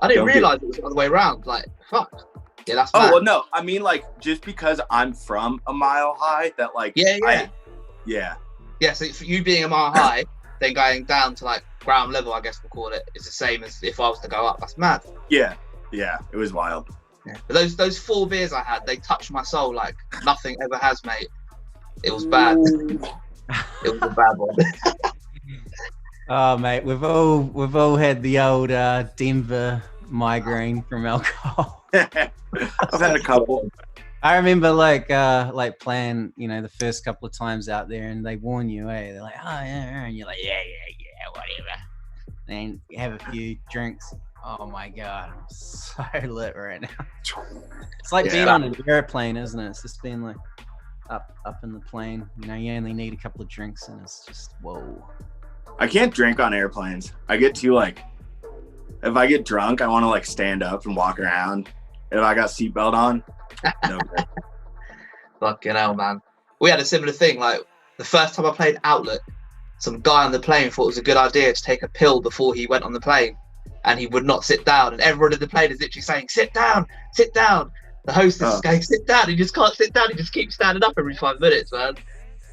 I didn't realize it was the other way around. Like, fuck. Yeah, that's mad.
Oh, well, no. I mean, like, just because I'm from a mile high, that like,
Yeah, so for you being a mile high, then going down to like ground level, I guess we'll call it, is the same as if I was to go up. That's mad.
Yeah, it was wild.
Yeah. But those 4 beers I had, they touched my soul like nothing ever has, mate. It was bad. It was a bad one.
Oh, mate, we've all had the old Denver migraine from alcohol.
I've had a couple.
I remember like playing, you know, the first couple of times out there, and they warn you, they're like, oh yeah, and you're like, yeah, whatever. And you have a few drinks. Oh my god, I'm so lit right now. It's like being on an airplane, isn't it? It's just being like up in the plane. You know, you only need a couple of drinks, and it's just whoa.
I can't drink on airplanes. I get too like, if I get drunk, I want to like stand up and walk around. If I got seatbelt on, no good.
Fucking hell, man. We had a similar thing. Like the first time I played Outlet, some guy on the plane thought it was a good idea to take a pill before he went on the plane, and he would not sit down. And everyone in the plane is literally saying, "Sit down, sit down." The hostess is going, "Sit down." He just can't sit down. He just keeps standing up every 5 minutes, man.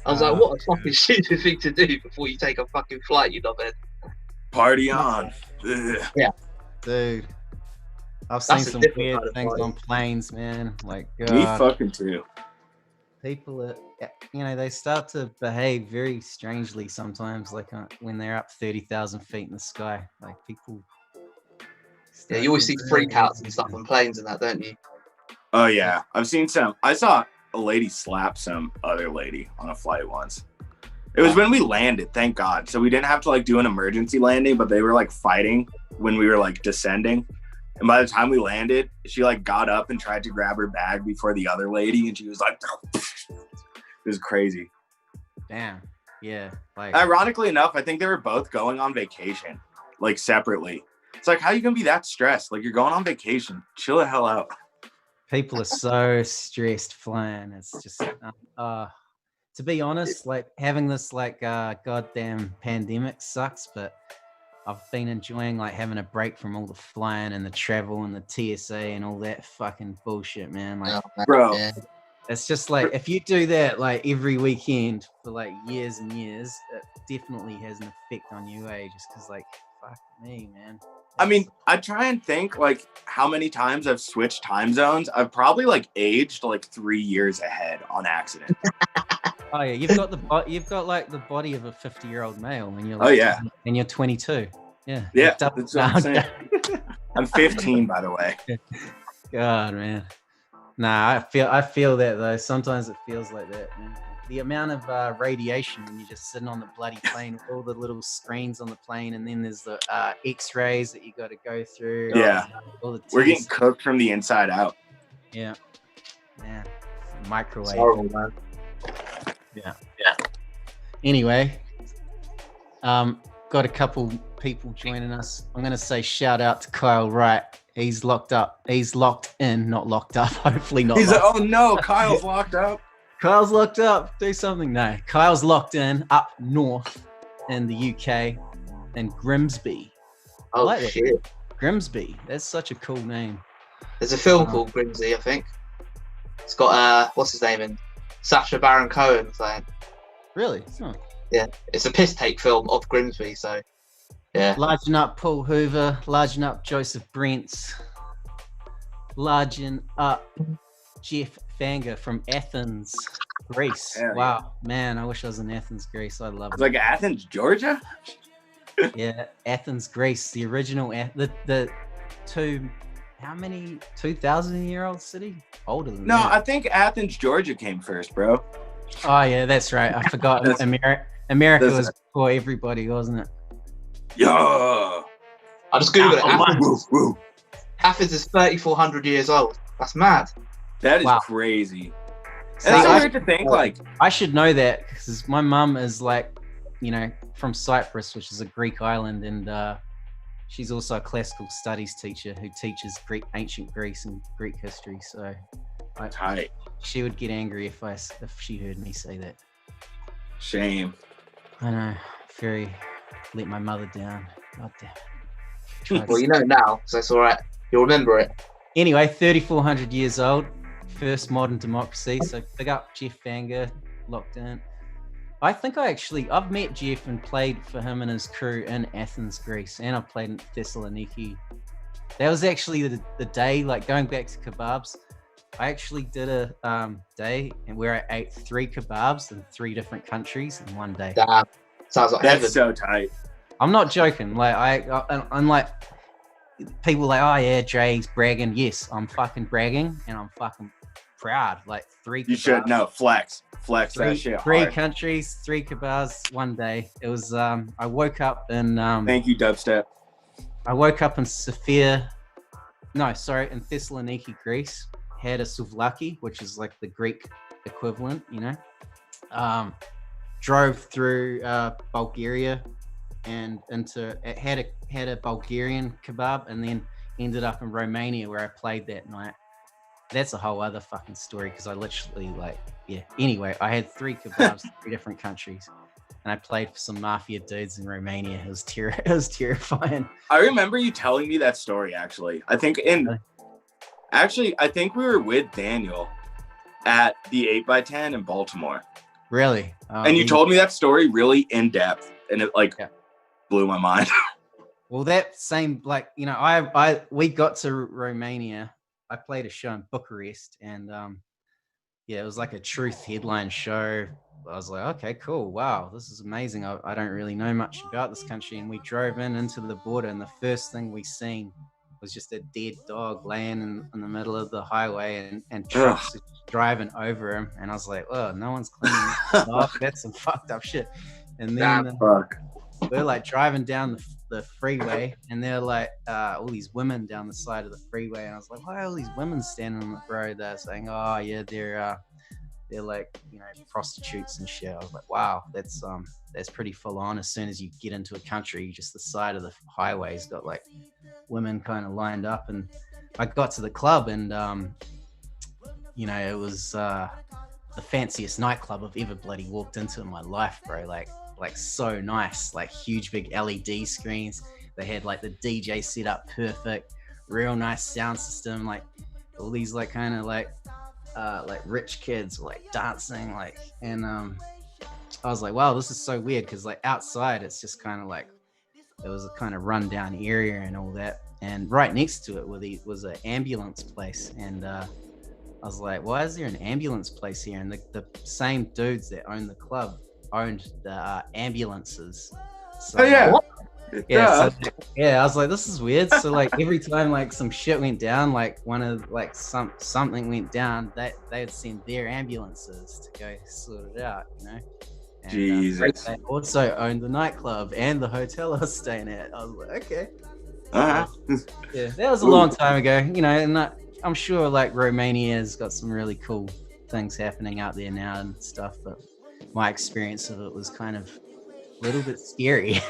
I was like, what a fucking stupid thing to do before you take a fucking flight, you knobhead.
Party on. Ugh.
Yeah.
Dude. I've seen some weird things on planes, man. Like, God.
Me fucking too.
People are, you know, they start to behave very strangely sometimes, like when they're up 30,000 feet in the sky. Like, people.
Yeah, you always see freakouts and stuff on planes and that, don't you?
Oh, yeah. I've seen some. I saw a lady slap some other lady on a flight once. It was when we landed, thank God. So we didn't have to like do an emergency landing, but they were like fighting when we were like descending. And by the time we landed, she like got up and tried to grab her bag before the other lady, and she was like, it was crazy.
Damn. Yeah. Like,
ironically enough, I think they were both going on vacation, like separately. It's like, how you gonna be that stressed? Like, you're going on vacation. Chill the hell out.
people are so stressed flying. It's just to be honest, like having this like goddamn pandemic sucks, but I've been enjoying like having a break from all the flying and the travel and the TSA and all that fucking bullshit, man. Like,
bro,
it's just like if you do that like every weekend for like years and years, it definitely has an effect on you, just because like fuck me, man.
I mean, I try and think like how many times I've switched time zones. I've probably like aged like 3 years ahead on accident.
Oh yeah, you've got like the body of a 50-year-old male, and you're like, and you're 22. Yeah,
that's what I'm saying. I'm 15, by the way.
God, man. Nah, I feel that though. Sometimes it feels like that, man. The amount of radiation when you're just sitting on the bloody plane with all the little screens on the plane, and then there's the X-rays that you got to go through.
Yeah,
all the
we're getting cooked from the inside out.
Yeah, microwave.
It's horrible, man.
Yeah. Anyway, got a couple people joining us. I'm gonna say shout out to Kyle Wright. He's locked up. He's locked in, not locked up. Hopefully not.
He's like, oh no, Kyle's locked up.
Kyle's locked up. Do something. No, Kyle's locked in up north in the UK in Grimsby.
Oh
like
shit,
Grimsby. That's such a cool name.
There's a film called Grimsby, I think. It's got what's his name in Sacha Baron Cohen playing.
Really? Oh.
Yeah, it's a piss take film of Grimsby, so yeah.
Largen up Paul Hoover, largen up Joseph Brents, largen up Jeff Fanger from Athens, Greece.
Hell
wow, man, I wish I was in Athens, Greece. I love it.
It's like Athens, Georgia?
Yeah, Athens, Greece, the original, the two, how many 2,000-year-old city? Older than that.
I think Athens, Georgia came first, bro.
Oh yeah, that's right. I forgot. America was before everybody, wasn't it?
Yeah.
I just googled it. Athens is 3,400 years old. That's mad.
That is crazy.
See,
and it's so weird to think like
I should know that because my mum is like, from Cyprus, which is a Greek island, and she's also a classical studies teacher who teaches ancient Greece and Greek history. So
tight.
She would get angry if she heard me say that.
Shame.
I know. Let my mother down. God damn it.
Well, you know now, so it's all right. You'll remember it.
Anyway, 3,400 years old, first modern democracy. So big up Jeff Fanger, locked in. I think I've met Jeff and played for him and his crew in Athens, Greece, and I've played in Thessaloniki. That was actually the day, like going back to kebabs. I actually did a day where I ate 3 kebabs in 3 different countries in one day.
Damn. Sounds like
that's so tight.
I'm not joking. Like I'm like, people are like, oh yeah, Dre's bragging. Yes, I'm fucking bragging, and I'm fucking proud. Like 3 kebabs.
You should know. Flex that shit.
3 countries, 3 kebabs, one day. It was. I woke up in.
Thank you, dubstep.
I woke up in in Thessaloniki, Greece. Had a souvlaki, which is like the Greek equivalent, drove through Bulgaria and had a Bulgarian kebab, and then ended up in Romania where I played that night. That's a whole other fucking story because I literally Anyway, I had 3 kebabs in 3 different countries, and I played for some mafia dudes in Romania. It was terrifying.
I remember you telling me that story. Actually, I think we were with Daniel at the 8x10 in Baltimore.
Really?
And you told me that story really in depth, and it blew my mind.
Well, that same, we got to Romania. I played a show in Bucharest, and it was like a truth headline show. I was like, okay, cool. Wow, this is amazing. I don't really know much about this country. And we drove into the border, and the first thing we seen was just a dead dog laying in the middle of the highway, and trucks driving over him. And I was like, oh, no one's cleaning this off. That's some fucked up shit. And then we're like driving down the freeway, and they're like all these women down the side of the freeway, and I was like, why are all these women standing on the road there saying, oh yeah, they're like, you know, prostitutes and shit. I was like, wow, that's pretty full on. As soon as you get into a country, just the side of the highway's got like women kind of lined up. And I got to the club, and you know, it was the fanciest nightclub I've ever bloody walked into in my life, bro. Like so nice, like huge big LED screens. They had like the DJ set up perfect, real nice sound system, like all these like kind of like rich kids like dancing, like, and I was like, wow, this is so weird, because like outside it's just kind of like it was a kind of rundown area and all that, and right next to it was an ambulance place, and I was like, why is there an ambulance place here? And the same dudes that owned the club owned the ambulances. So,
oh yeah.
Yeah, so, yeah, I was like, this is weird. So like every time like some shit went down, like one of like something went down, they would send their ambulances to go sort it out, you know. And,
Jesus.
They also owned the nightclub and the hotel I was staying at. I was like, okay.
Uh-huh.
Yeah, that was a long time ago, you know, and I'm sure like Romania's got some really cool things happening out there now and stuff, but my experience of it was kind of a little bit scary.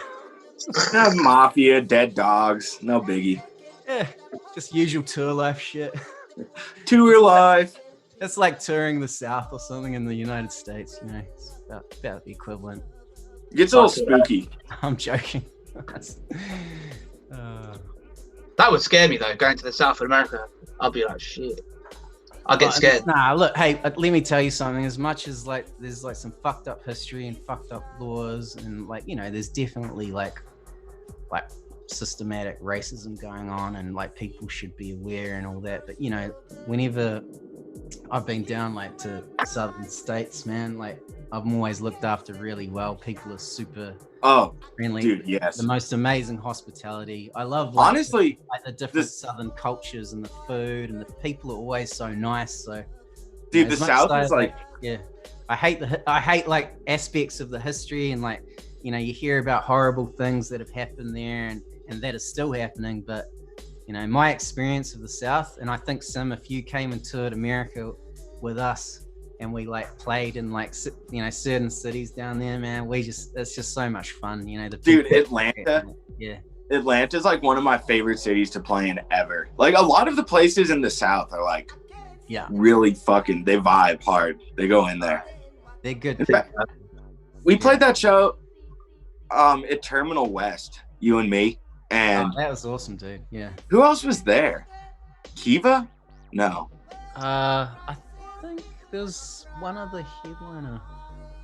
Mafia, dead dogs, no biggie.
Yeah, just usual tour life shit.
Tour life.
It's like touring the South or something in the United States, you know. It's about the equivalent.
Gets all spooky.
I'm joking.
That would scare me though, going to the South of America. I'll be like, shit. I'll get scared.
Nah, look, hey, let me tell you something. As much as like there's like some fucked up history and fucked up laws, and like, you know, there's definitely like systematic racism going on, and like people should be aware and all that. But you know, whenever I've been down like to southern states, man, like I've always looked after really well. People are super friendly.
Dude, yes.
The most amazing hospitality. I love like,
honestly
like the different southern cultures and the food, and the people are always so nice. So
dude, the South is like,
yeah, I hate like aspects of the history, and like, you know, you hear about horrible things that have happened there, and that is still happening. But you know, my experience of the South, and I think Cimm, if you came and toured America with us and we like played in like, you know, certain cities down there, man, it's just so much fun, you know.
Dude, Atlanta.
Yeah.
Atlanta's like one of my favorite cities to play in ever. Like a lot of the places in the South are like, yeah, really fucking, they vibe hard. They go in there.
They're good.
In fact, we played that show at Terminal West, you and me. And
that was awesome, dude. Yeah.
Who else was there? Kiva? No.
I think there was one other headliner.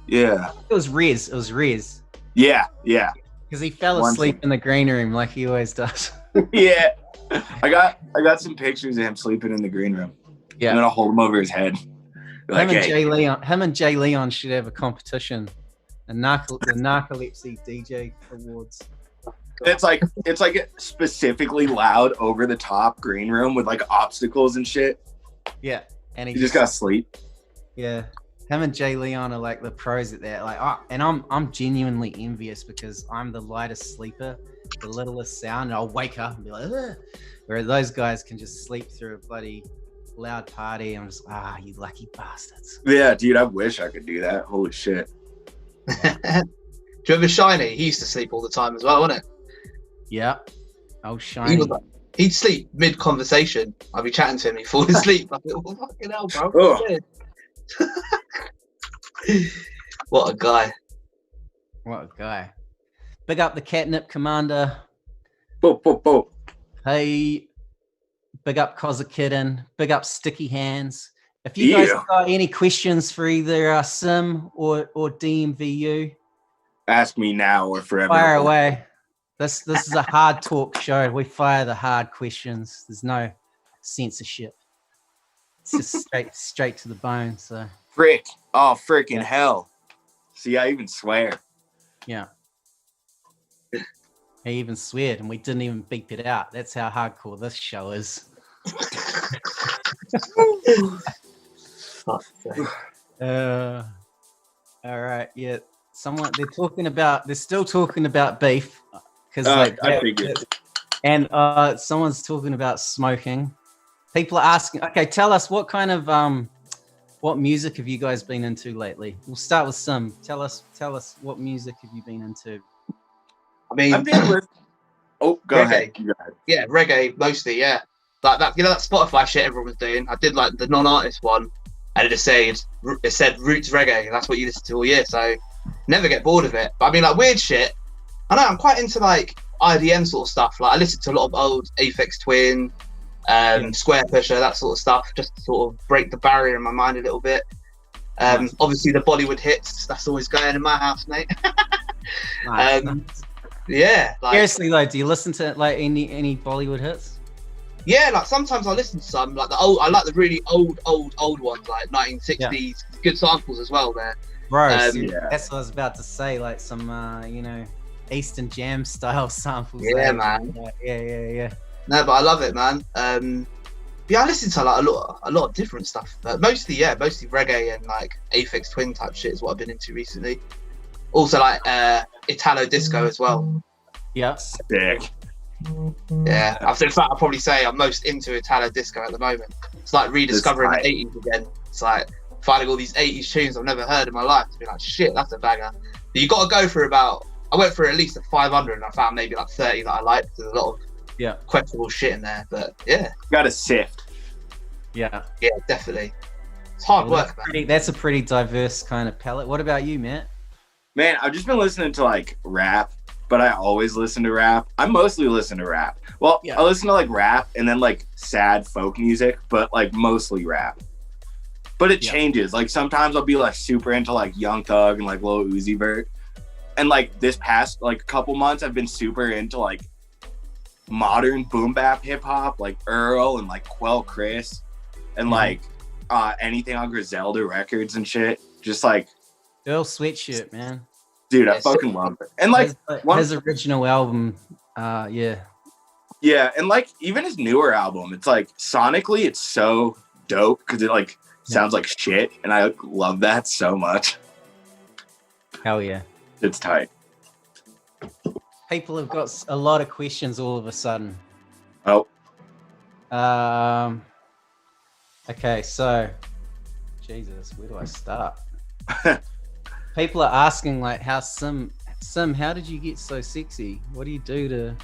Yeah.
It was Rez.
Yeah, yeah.
Because he fell asleep in the green room like he always does.
Yeah. I got some pictures of him sleeping in the green room. Yeah. I'm gonna hold him over his head.
Like, him and Jay Leon should have a competition. The Narcolepsy DJ Awards.
It's like specifically loud, over the top green room with like obstacles and shit.
Yeah, and
he just got sleep.
Yeah, him and Jay Leon are like the pros at that. Like, and I'm genuinely envious, because I'm the lightest sleeper, the littlest sound, and I'll wake up and be like, ugh. Whereas those guys can just sleep through a bloody loud party. I'm just, you lucky bastards.
Yeah, dude, I wish I could do that. Holy shit.
Do you remember Shiny? He used to sleep all the time as well, wasn't it?
Yeah. Oh, Shiny.
He'd sleep mid-conversation. I'd be chatting to him, he'd fall asleep. I'd be like, oh, fucking hell, bro. What a guy.
What a guy. Big up the Catnip Commander.
Boop, boop, boop.
Hey, big up Kozakidden. Big up Sticky Hands. If you guys got any questions for either Cimm or DMVU, ask
me now or forever.
Fire away. This is a hard talk show. We fire the hard questions. There's no censorship. It's just straight to the bone. So
freaking hell. See, I even swear.
Yeah. I even sweared, and we didn't even beep it out. That's how hardcore this show is. All right, yeah. They're still talking about beef, because like
I figured.
And someone's talking about smoking. People are asking, okay, tell us what kind of what music have you guys been into lately? We'll start with Cimm. Tell us what music have you been into?
I mean,
I've been with go ahead.
Yeah, reggae mostly, yeah. Like that, that Spotify shit everyone was doing. I did like the non-artist one, and it said roots reggae, and that's what you listen to all year. So never get bored of it. But I mean, like weird shit. I know I'm quite into like IDM sort of stuff. Like I listen to a lot of old Aphex Twin, Square Pusher, that sort of stuff, just to sort of break the barrier in my mind a little bit. Obviously the Bollywood hits, that's always going in my house, mate.
Nice.
Yeah. Like,
seriously though, do you listen to like any Bollywood hits?
Yeah, like sometimes I listen to some, like I like the really old ones, like 1960s, good samples as well there.
Bro, that's what I was about to say, like some Eastern Jam style samples.
Yeah, man.
Yeah.
No, but I love it, man. Yeah, I listen to like a lot of different stuff, but mostly reggae and like Aphex Twin type shit is what I've been into recently. Also like Italo disco as well.
Yeah.
Sick.
Yeah, in fact I'll probably say I'm most into Italo disco at the moment. It's like rediscovering the 80s again. It's like finding all these 80s tunes I've never heard in my life to be like, shit, that's a banger. But you got to go for I went for at least a 500 and I found maybe like 30 that I liked. There's a lot of questionable shit in there, but yeah.
Got to sift.
Yeah,
definitely. It's hard work, man.
That's a pretty diverse kind of palette. What about you, Matt?
Man, I've just been listening to like rap, but I always listen to rap. I mostly listen to rap. Well, I listen to like rap and then like sad folk music, but like mostly rap. But it changes. Like sometimes I'll be like super into like Young Thug and like Lil Uzi Vert. And like this past like couple months, I've been super into like modern boom bap hip hop, like Earl and like Quell Chris, and like anything on Griselda Records and shit. Just like
Earl Sweatshirt, man.
Dude, I fucking love it. And like
his original album, yeah,
and like even his newer album, it's like sonically, it's so dope because it like sounds like shit, and I love that so much.
Hell yeah.
It's tight.
People have got a lot of questions all of a sudden.
Oh.
Okay, so Jesus, where do I start? People are asking like how Cimm, how did you get so sexy? What do you do to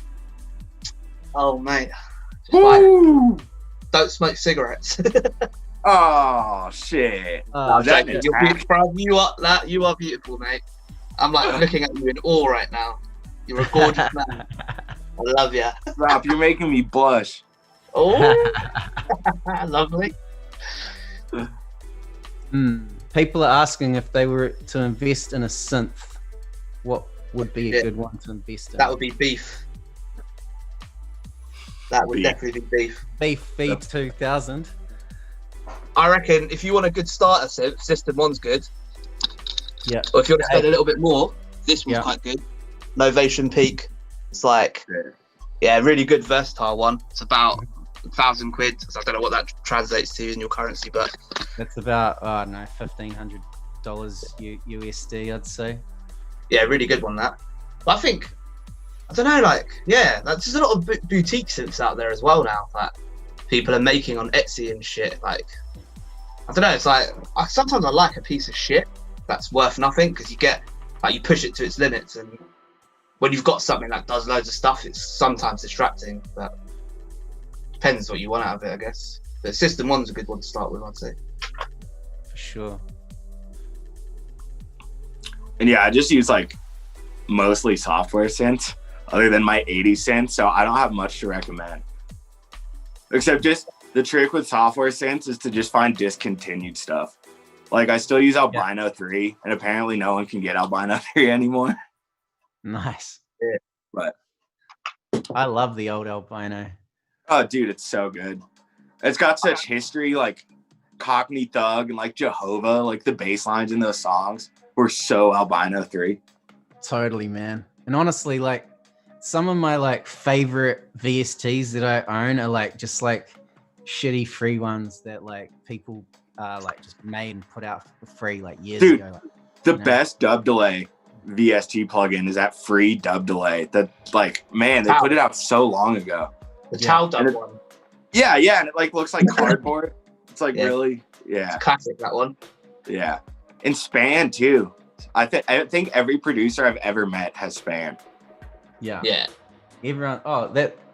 Oh mate. Just like, don't smoke cigarettes.
Oh shit.
You're beautiful, you are beautiful, mate. I'm like looking at you in awe right now. You're a gorgeous man. I love you.
Stop, you're making me blush.
Oh, lovely.
People are asking if they were to invest in a synth, what would be a good one to invest in?
That would be Beef. That would definitely be Beef.
Beef V2000.
I reckon if you want a good starter synth, System 1's good.
Yeah.
Or if you want to spend a little bit more, this one's quite good. Novation Peak. It's like, really good versatile one. It's about £1,000. So I don't know what that translates to in your currency, but
that's about $1,500 USD, I'd say.
Yeah, really good one that. But I think there's a lot of boutique synths out there as well now that people are making on Etsy and shit. Like, I don't know. It's like sometimes I like a piece of shit that's worth nothing because you get like you push it to its limits, and when you've got something that does loads of stuff, it's sometimes distracting. But depends what you want out of it, I guess. But System 1's a good one to start with, I'd say.
For sure.
And yeah, I just use like mostly software synths other than my 80 synth, so I don't have much to recommend. Except just the trick with software synths is to just find discontinued stuff. Like I still use Albino 3, and apparently no one can get Albino 3 anymore.
Nice.
Yeah.
But
I love the old Albino.
Oh, dude, it's so good. It's got such history, like Cockney Thug and like Jehovah, like the bass lines in those songs were so Albino 3.
Totally, man. And honestly, like some of my like favorite VSTs that I own are like just like shitty free ones that like people like just made and put out for free like years ago. Like,
the best dub delay VST plugin is that free dub delay. That like, man, they put it out so long ago.
The Tau dub one.
Yeah, and it like looks like cardboard. It's like really,
It's classic, that one.
Yeah, and Span too. I think every producer I've ever met has Span.
Yeah.
Yeah.
Everyone.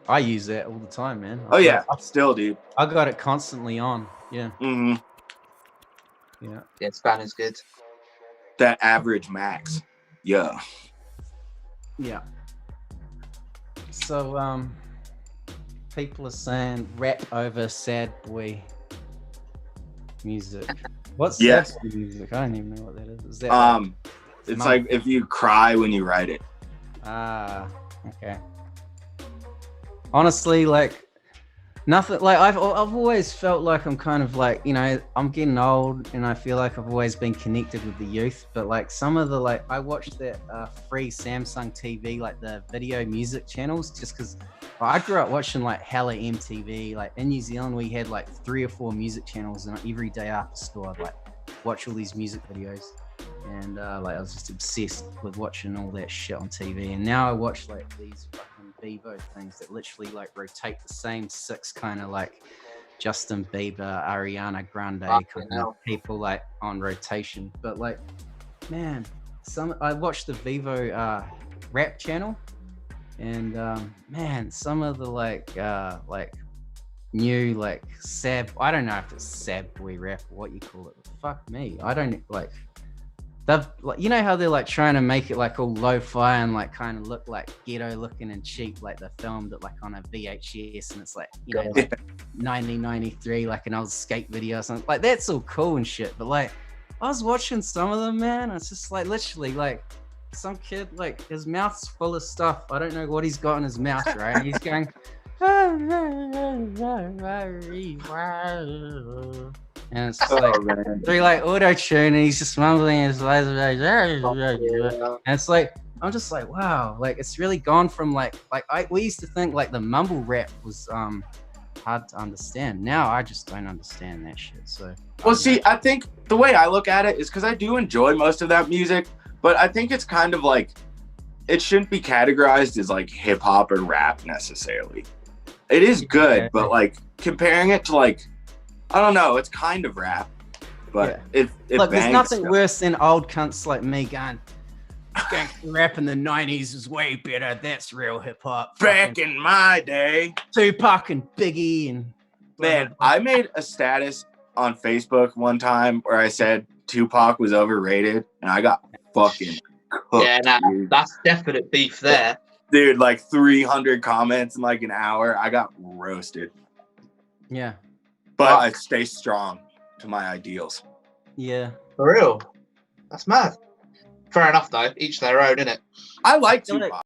I use that all the time, man.
I still do.
I got it constantly on. Yeah.
Mm-hmm.
Yeah.
Yeah, Span is good.
That average max. Yeah.
Yeah. So people are saying rap over sad boy music. What's sad boy music? I don't even know what that is. Is that
it's like if you cry when you write it.
Ah, okay. Honestly, like nothing. Like I've always felt like I'm kind of like, you know, I'm getting old, and I feel like I've always been connected with the youth. But like some of the I watched that free Samsung TV, like the video music channels, just because I grew up watching like hella MTV. Like in New Zealand, we had like 3 or 4 music channels, and every day after school, I'd like watch all these music videos. And like I was just obsessed with watching all that shit on TV. And now I watch like these fucking Bevo things that literally like rotate the same 6 kind of like Justin Bieber, Ariana Grande kind of people like on rotation. But like, man, I watched the Vivo rap channel, and man, some of the like new like sad, I don't know if it's sad boy rap or what you call it. Fuck me, I don't like. They've, like, you know how they're like trying to make it like all lo-fi and like kind of look like ghetto looking and cheap, like they filmed it like on a VHS, and it's like, you know, like 1993, like an old skate video or something. Like that's all cool and shit, but like I was watching some of them, man, it's just like literally like some kid, like his mouth's full of stuff. I don't know what he's got in his mouth, right? And he's going and it's just like they're like auto-tune, and he's just mumbling his and it's like I'm just like, wow, like it's really gone from we used to think like the mumble rap was hard to understand. Now I just don't understand that shit. So
see, I think the way I look at it is because I do enjoy most of that music, but I think it's kind of like it shouldn't be categorized as like hip-hop or rap necessarily. It is good, but like comparing it to like, I don't know, it's kind of rap, but it
look, there's nothing worse than old cunts like me going rap in the 90s was way better. That's real hip hop.
Back in my day,
Tupac and Biggie and
man, I made a status on Facebook one time where I said Tupac was overrated, and I got fucking cooked.
Yeah, that's definite beef there.
Dude, like 300 comments in like an hour. I got roasted.
Yeah.
But I stay strong to my ideals.
Yeah.
For real? That's mad. Fair enough, though. Each their own, innit?
I like Tupac.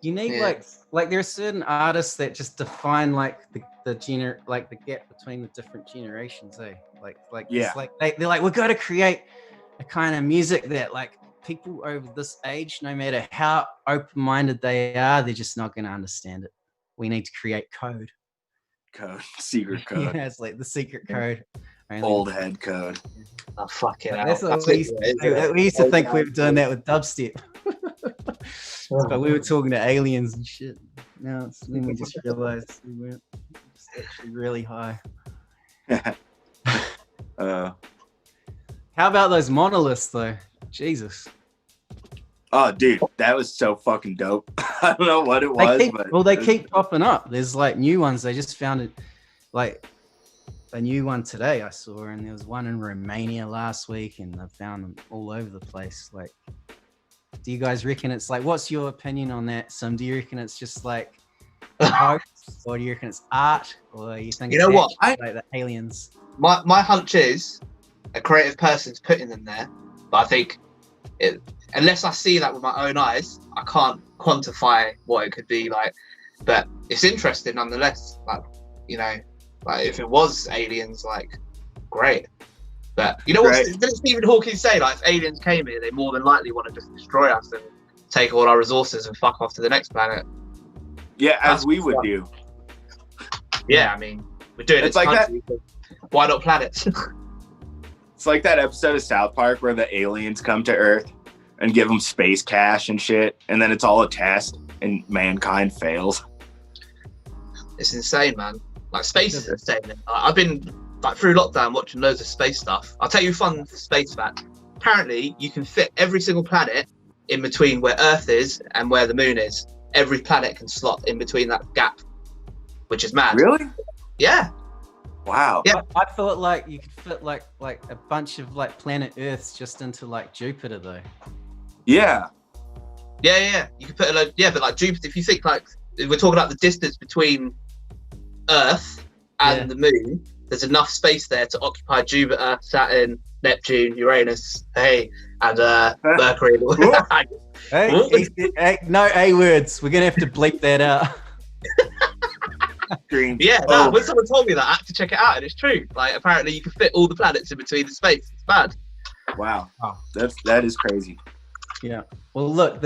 You need like there are certain artists that just define like the gap between the different generations, eh? It's like they're like, we've got to create a kind of music that like people over this age, no matter how open-minded they are, they're just not going to understand it. We need to create code,
secret code.
Yeah, it's like the secret code.
Old head code.
Oh, fuck it.
That's what we used to think we were doing that with dubstep. But we were talking to aliens and shit. Now then we just realized we weren't just actually really high. How about those monoliths though? Jesus.
Oh, dude, that was so fucking dope. I don't know what it was.
They keep popping up. There's like new ones. They just found it, like a new one today I saw, and there was one in Romania last week, and I found them all over the place. Like, do you guys reckon it's like? What's your opinion on that, Cimm? Do you reckon it's just like hoax, or do you reckon it's art, or you think
you know what?
Like the aliens?
My hunch is a creative person's putting them there, but I think unless I see that with my own eyes, I can't quantify what it could be like. But it's interesting nonetheless. Like, you know, like if it was aliens, like, great. But you know what? Didn't Stephen Hawking say, like, if aliens came here, they more than likely want to just destroy us and take all our resources and fuck off to the next planet?
Yeah, as we would do.
Yeah, I mean, we're doing it like country, that. Why not planets?
It's like that episode of South Park where the aliens come to Earth and give them space cash and shit, and then it's all a test and mankind fails.
It's insane, man. Like, space is insane. I've been like through lockdown watching loads of space stuff. I'll tell you a fun space fact. Apparently, you can fit every single planet in between where Earth is and where the moon is. Every planet can slot in between that gap, which is mad.
Really?
Yeah.
Wow.
Yeah.
I thought like you could fit like a bunch of like planet Earths just into like Jupiter though.
Yeah.
Yeah. You could put a load. Yeah, but like Jupiter, if you think like we're talking about the distance between Earth and the moon, there's enough space there to occupy Jupiter, Saturn, Neptune, Uranus, and Mercury.
Hey, no A words. We're gonna have to bleep that out.
Yeah, no, when someone told me that, I had to check it out, and it's true. Like, apparently, you can fit all the planets in between the space. It's bad.
Wow, that is crazy.
Yeah. Well, look,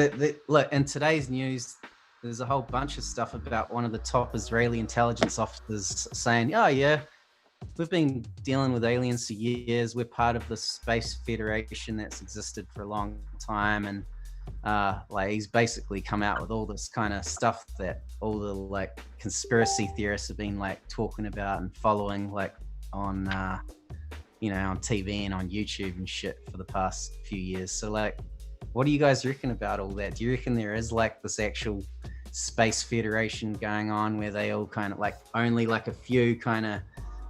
look in today's news, there's a whole bunch of stuff about one of the top Israeli intelligence officers saying, "Oh yeah, we've been dealing with aliens for years. We're part of the Space Federation that's existed for a long time." And like he's basically come out with all this kind of stuff that all the like conspiracy theorists have been like talking about and following like on on TV and on YouTube and shit for the past few years. So like, what do you guys reckon about all that? Do you reckon there is like this actual Space Federation going on where they all kind of like only like a few kind of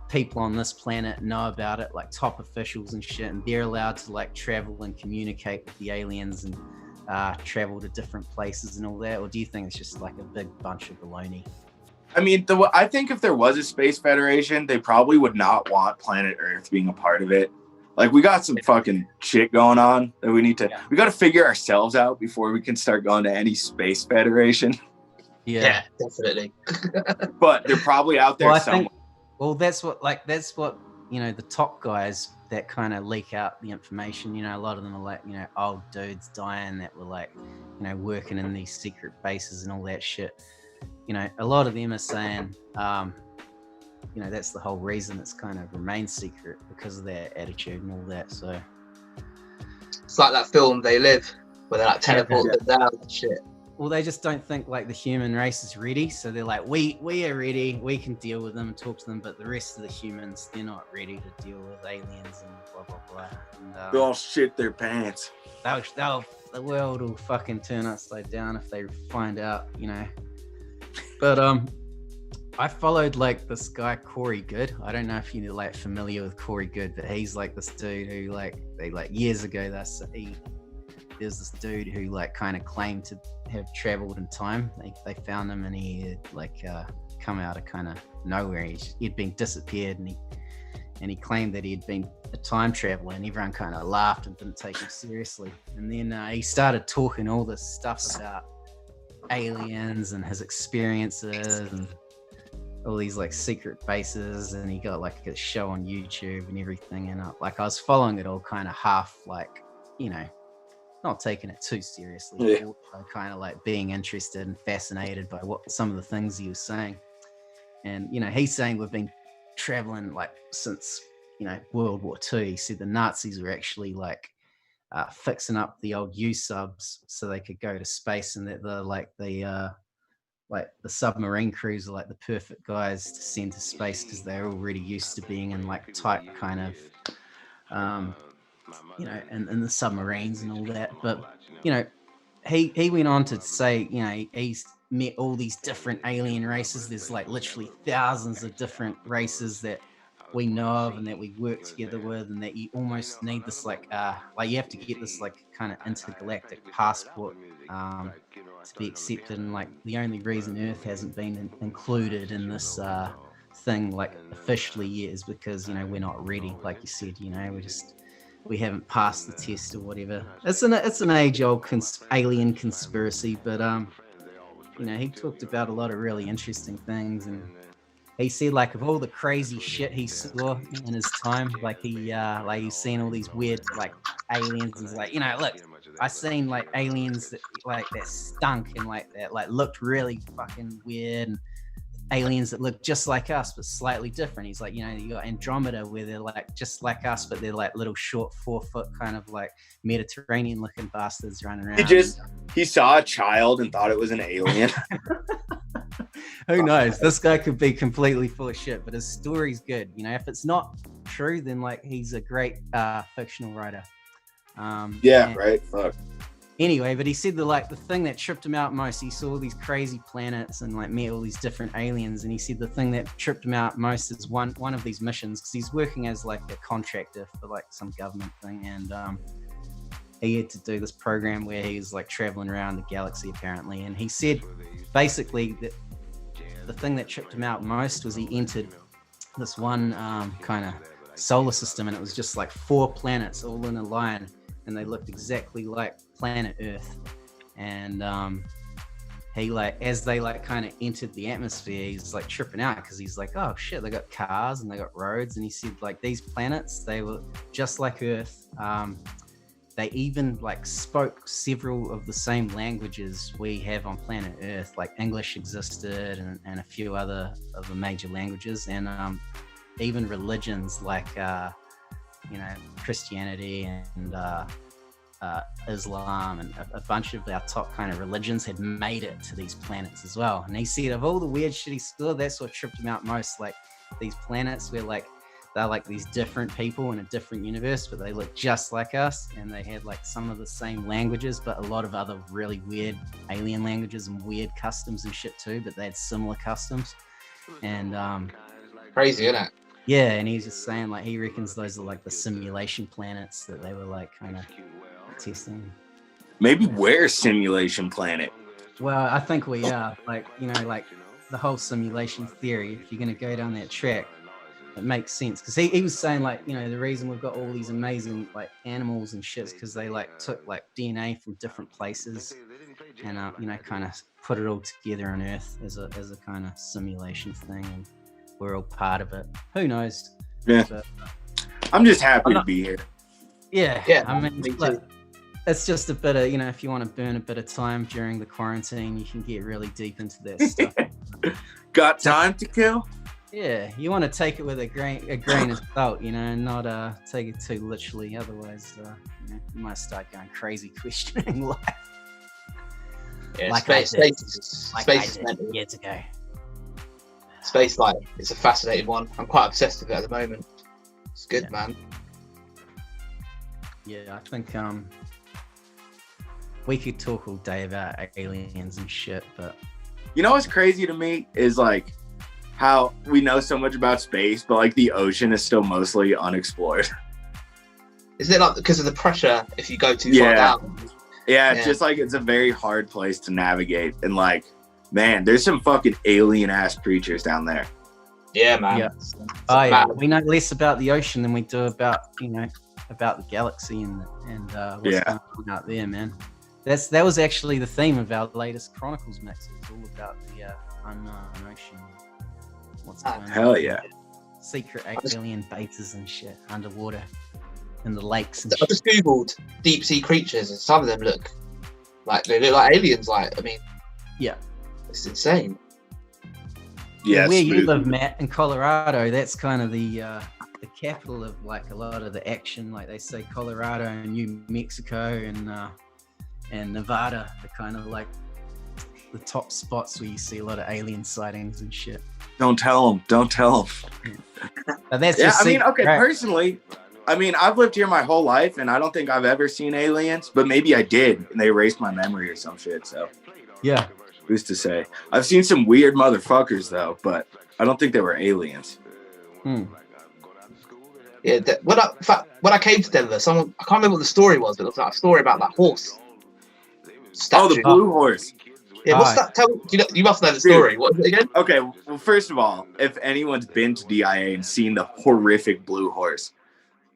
people on this planet know about it, like top officials and shit, and they're allowed to like travel and communicate with the aliens and travel to different places and all that? Or do you think it's just like a big bunch of baloney?
I mean, I think if there was a Space Federation, they probably would not want planet Earth being a part of it. Like, we got some fucking shit going on that we got to figure ourselves out before we can start going to any Space Federation.
Yeah, definitely.
But they're probably out there somewhere.
That's what the top guys that kind of leak out the information, a lot of them are like, old dudes dying that were like, working in these secret bases and all that shit. A lot of them are saying, that's the whole reason it's kind of remained secret, because of their attitude and all that. So
it's like that film They Live, where they're like teleported down and shit.
Well, they just don't think like the human race is ready, so they're like, we are ready, we can deal with them and talk to them, but the rest of the humans, they're not ready to deal with aliens and blah blah blah. And,
they'll all shit their pants.
The world will fucking turn upside down if they find out, But I followed like this guy Corey Good. I don't know if you're like familiar with Corey Good, but he's like this dude who years ago there's this dude who like kind of claimed to have traveled in time. They found him and he had like come out of kind of nowhere. He'd been disappeared and he claimed that he'd been a time traveler, and everyone kind of laughed and didn't take him seriously. And then he started talking all this stuff about aliens and his experiences and all these like secret bases, and he got like a show on YouTube and everything. And I was following it all kind of half like, not taking it too seriously, kind of like being interested and fascinated by what some of the things he was saying. And he's saying we've been traveling like since World War II. He said the Nazis were actually like fixing up the old U-subs so they could go to space, and that the submarine crews are like the perfect guys to send to space because they're already used to being in like tight kind of in the submarines and all that. But he went on to say he's met all these different alien races. There's like literally thousands of different races that we know of and that we work together with, and that you almost need this like you have to get this like kind of intergalactic passport to be accepted. And like the only reason Earth hasn't been included in this thing like officially yet is because we're not ready, like you said. We haven't passed the test or whatever. It's an age-old alien conspiracy, but he talked about a lot of really interesting things, and he said like of all the crazy shit he saw in his time, like he's seen all these weird like aliens, and he's like, look, I seen like aliens that like that stunk and like that like looked really fucking weird, and aliens that look just like us but slightly different. He's like, you know, you got Andromeda where they're like just like us, but they're like little short 4-foot kind of like Mediterranean looking bastards running around.
He saw a child and thought it was an alien.
Who knows? This guy could be completely full of shit, but his story's good. You know, if it's not true, then like he's a great fictional writer.
Right. Fuck.
Anyway, but he said the thing that tripped him out most, he saw all these crazy planets and like met all these different aliens, and he said the thing that tripped him out most is one of these missions, because he's working as like a contractor for like some government thing, and he had to do this program where he was like traveling around the galaxy apparently, and he said basically that the thing that tripped him out most was he entered this one kind of solar system, and it was just like 4 planets all in a line, and they looked exactly like planet Earth. And he like, as they like kind of entered the atmosphere, he's like tripping out because he's like, oh shit, they got cars and they got roads. And he said like these planets, they were just like Earth. They even like spoke several of the same languages we have on planet Earth, like English existed and a few other of the major languages, and even religions like you know, Christianity and Islam and a bunch of our top kind of religions had made it to these planets as well. And he said of all the weird shit he saw, that's what tripped him out most. Like these planets where like they're like these different people in a different universe, but they look just like us, and they had like some of the same languages, but a lot of other really weird alien languages and weird customs and shit too, but they had similar customs. And
crazy, isn't it?
yeah, and he's just saying like he reckons those are like the simulation planets that they were like kind of testing.
Maybe we're simulation planet.
Well, I think we are, like, you know, like the whole simulation theory, if you're going to go down that track, it makes sense. Because he was saying like, you know, the reason we've got all these amazing like animals and shit is because they like took like DNA from different places and you know, kind of put it all together on Earth as a kind of simulation thing, and we're all part of it. Who knows?
Yeah.
But
I'm just happy to be here.
Yeah. I mean, look, it's just a bit of, you know, if you want to burn a bit of time during the quarantine, you can get really deep into that stuff.
Got time to kill?
Yeah, you want to take it with a grain of salt, you know, and not take it too literally. Otherwise, you know, you might start going crazy questioning life.
Yeah,
like
space
years ago.
Space life, it's a fascinating one. I'm quite obsessed with it at the moment. It's good, man.
Yeah, I think we could talk all day about aliens and shit, but
you know what's crazy to me is like how we know so much about space, but like the ocean is still mostly unexplored.
Isn't it like because of the pressure if you go too far down?
Yeah, it's just like it's a very hard place to navigate, and like, man, there's some fucking alien ass creatures down there.
Yeah, man.
Yeah. Yeah. We know less about the ocean than we do about, you know, about the galaxy and what's going on out there, man. That was actually the theme of our latest Chronicles mix. It was all about the unknown ocean. What's going on?
Hell yeah.
Secret alien bases and shit underwater in the lakes and
I just googled deep sea creatures, and some of them look like aliens. Like, I mean,
yeah,
it's insane.
Yeah,
where you live, Matt, in Colorado, that's kind of the capital of like a lot of the action. Like they say, Colorado and New Mexico and Nevada are kind of like the top spots where you see a lot of alien sightings and shit.
Don't tell them.
But that's
I mean, okay, right. Personally, I mean, I've lived here my whole life, and I don't think I've ever seen aliens, but maybe I did, and they erased my memory or some shit, so.
Yeah.
Who's to say? I've seen some weird motherfuckers, though, but I don't think they were aliens.
Yeah, when I came to Denver, I can't remember what the story was, but it was like a story about that horse statue.
Oh, the blue horse.
Yeah, what's that? You must know the story. Dude, what is it again?
Okay, well, first of all, if anyone's been to DIA and seen the horrific blue horse,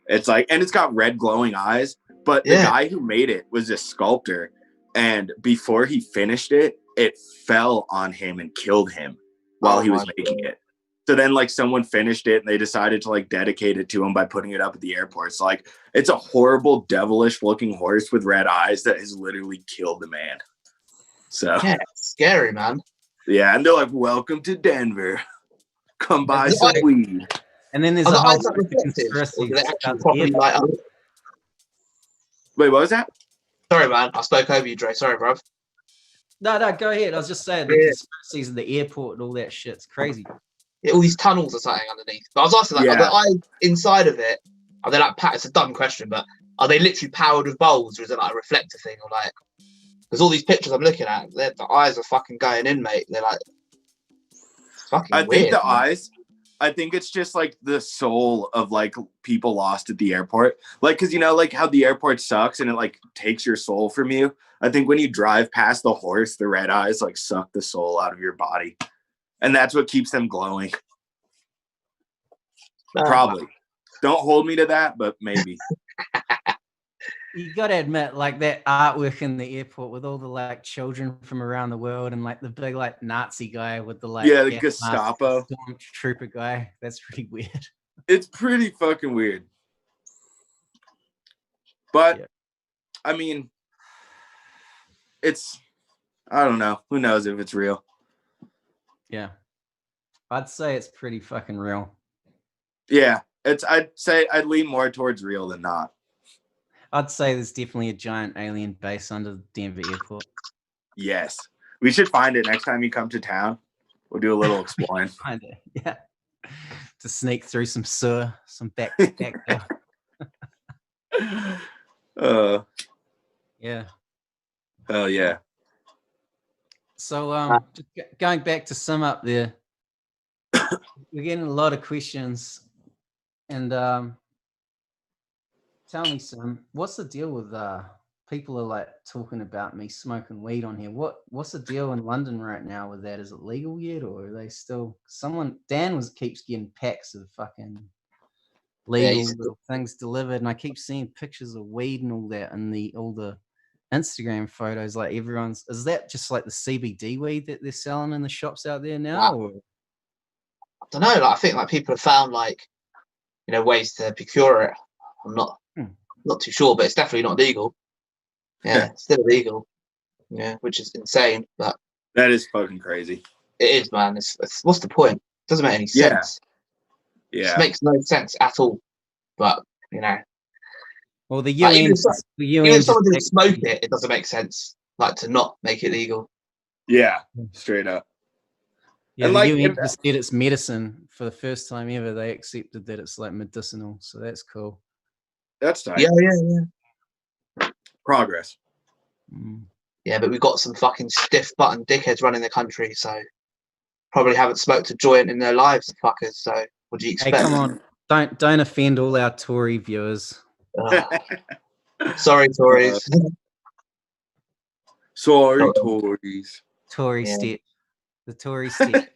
it's like, and it's got red glowing eyes, but the guy who made it was a sculptor, and before he finished it, it fell on him and killed him while he was making it. So then like someone finished it and they decided to like dedicate it to him by putting it up at the airport. So like it's a horrible, devilish looking horse with red eyes that has literally killed the man. So
yeah, it's scary, man.
Yeah, and they're like, "Welcome to Denver. Come buy some weed."
And then there's a whole conspiracy.
Wait, what was that?
Sorry, man. I spoke over you, Dre. Sorry, bro.
No, go ahead. I was just saying the conspiracies of the airport and all that shit's crazy.
Yeah, all these tunnels or something underneath. But I was asking, like, are the eyes inside of it? Are they like? It's a dumb question, but are they literally powered with bulbs, or is it like a reflector thing, or like? Because all these pictures I'm looking at, the eyes are fucking going in, mate. They're like fucking weird.
Think the eyes. I think it's just like the soul of like people lost at the airport. Like, cause you know, like how the airport sucks and it like takes your soul from you. I think when you drive past the horse, the red eyes like suck the soul out of your body. And that's what keeps them glowing. Probably. Don't hold me to that, but maybe.
You gotta admit, like that artwork in the airport with all the like children from around the world and like the big like Nazi guy with the like
the Gestapo
stormtrooper guy. That's pretty weird.
It's pretty fucking weird. But I mean, I don't know. Who knows if it's real?
Yeah, I'd say it's pretty fucking real.
Yeah, I'd say I'd lean more towards real than not.
I'd say there's definitely a giant alien base under the Denver airport.
Yes. We should find it next time you come to town. We'll do a little exploring.
Find it, yeah. To sneak through some sewer, some back door. Yeah.
Oh, yeah.
So, just going back to Cimm up there, we're getting a lot of questions. And tell me, Cimm, what's the deal with people are like talking about me smoking weed on here? What's the deal in London right now with that? Is it legal yet, or are they still? Dan keeps getting packs of fucking legal little things delivered, and I keep seeing pictures of weed and all that, and all the Instagram photos. Like is that just like the CBD weed that they're selling in the shops out there now? Or?
I don't know. Like I think like people have found like ways to procure it. I'm not too sure, but it's definitely not legal. Yeah, it's still illegal. Yeah, which is insane. But
that is fucking crazy.
It is, man. It's what's the point? It doesn't make any sense.
Yeah.
It makes no sense at all. But
well, the UN,
even if someone didn't smoke it, it doesn't make sense. Like to not make it legal.
Yeah, straight up.
Yeah, and the UN just did its medicine for the first time ever. They accepted that it's like medicinal, so that's cool.
That's tight.
Yeah.
Progress.
Yeah, but we've got some fucking stiff button dickheads running the country, so probably haven't smoked a joint in their lives, the fuckers. So what do you expect?
Hey, come on, don't offend all our Tory viewers.
Sorry, Tories.
Sorry, Tories.
Tory step. The Tory step.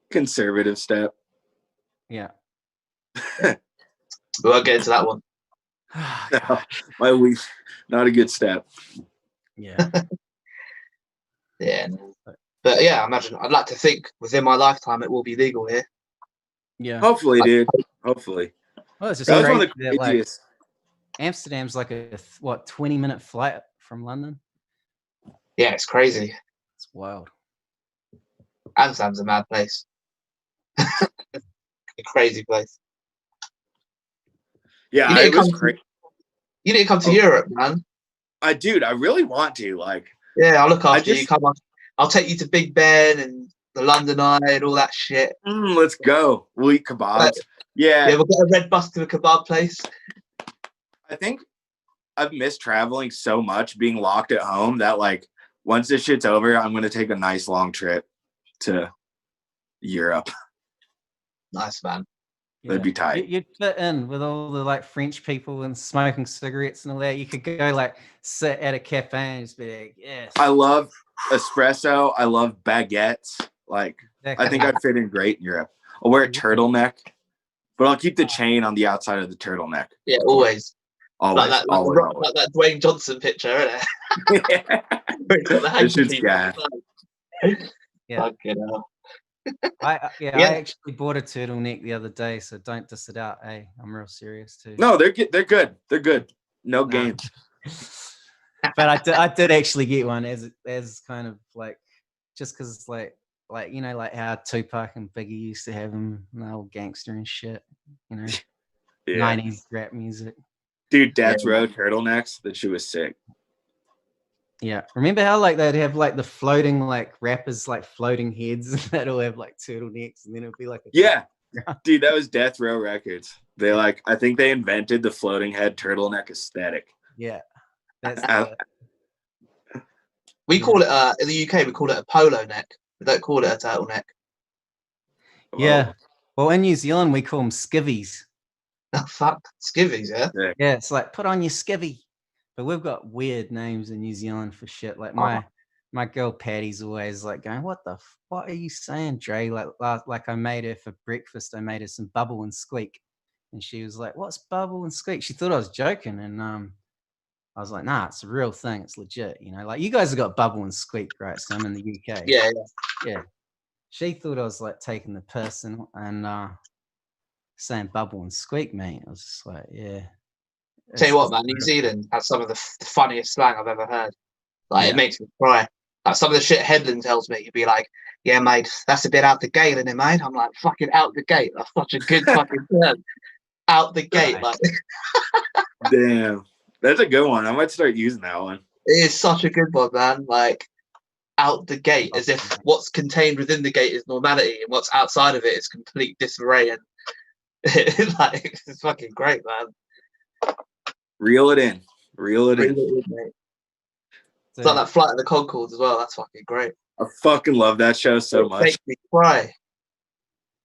Conservative step.
Yeah.
We won't get into that one.
No, my week, not a good step.
Yeah.
Yeah. But yeah, I'd like to think within my lifetime it will be legal here.
Yeah.
Hopefully, dude. Hopefully.
Well, it's just one of the craziest. Amsterdam's like a 20-minute flight from London.
Yeah, it's crazy.
It's wild.
Amsterdam's a mad place. A crazy place.
Yeah, it was crazy.
You need to come to Europe, man.
I really want to. Like,
yeah, I'll look after you. Come on, I'll take you to Big Ben and the London Eye and all that shit.
Let's go. We'll eat kebabs. Yeah,
we'll get a red bus to a kebab place.
I think I've missed traveling so much, being locked at home, that like once this shit's over, I'm gonna take a nice long trip to Europe.
Nice, man.
Yeah.
That'd be tight.
You'd fit in with all the like French people and smoking cigarettes and all that. You could go like sit at a cafe and just be like, yes.
I love espresso. I love baguettes. Like, I think I'd fit in great in Europe. I'll wear a turtleneck, but I'll keep the chain on the outside of the turtleneck.
Yeah, always.
Always.
Like that Dwayne Johnson picture, isn't it?
Yeah. This shit's gas.
Yeah.
Fucking hell.
I actually bought a turtleneck the other day, so don't diss it out. Hey, I'm real serious too.
No, they're good. No games.
But I did actually get one as kind of like just because it's like you know, like how Tupac and Biggie used to have them, old gangster and shit, you know, 90s rap music.
Dude, Death Row turtlenecks, that shit was sick.
Yeah, remember how like they'd have like the floating like rappers like floating heads that'll have like turtlenecks, and then it'll be like
dude, that was Death Row Records. They like, I think they invented the floating head turtleneck aesthetic.
Yeah, that's
we call it in the UK we call it a polo neck. We don't call it a turtleneck.
Yeah, well in New Zealand we call them skivvies.
Oh fuck, skivvies, yeah.
Yeah, it's like put on your skivvy. But we've got weird names in New Zealand for shit. Like my girl Patty's always like going, what are you saying, Dre? Like I made her for breakfast. I made her some bubble and squeak, and she was like, "What's bubble and squeak?" She thought I was joking, and I was like, "Nah, it's a real thing. It's legit." You know, like you guys have got bubble and squeak, right? So I'm in the UK. Yeah. She thought I was like taking the piss and saying bubble and squeak, mate. I was just like, yeah.
Tell you what, man, New Zealand has some of the funniest slang I've ever heard. Like, it makes me cry. Like, some of the shit Headland tells me, he'd be like, yeah, mate, that's a bit out the gate, isn't it, mate? I'm like, fucking out the gate. That's such a good fucking term. Out the gate. Like.
Damn. That's a good one. I might start using that one.
It is such a good one, man. Like, out the gate, as if what's contained within the gate is normality and what's outside of it is complete disarray. And like, it's fucking great, man.
Reel it in, mate.
It's like that Flight of the Conchords as well. That's fucking great.
I fucking love that show so much.
Makes me cry.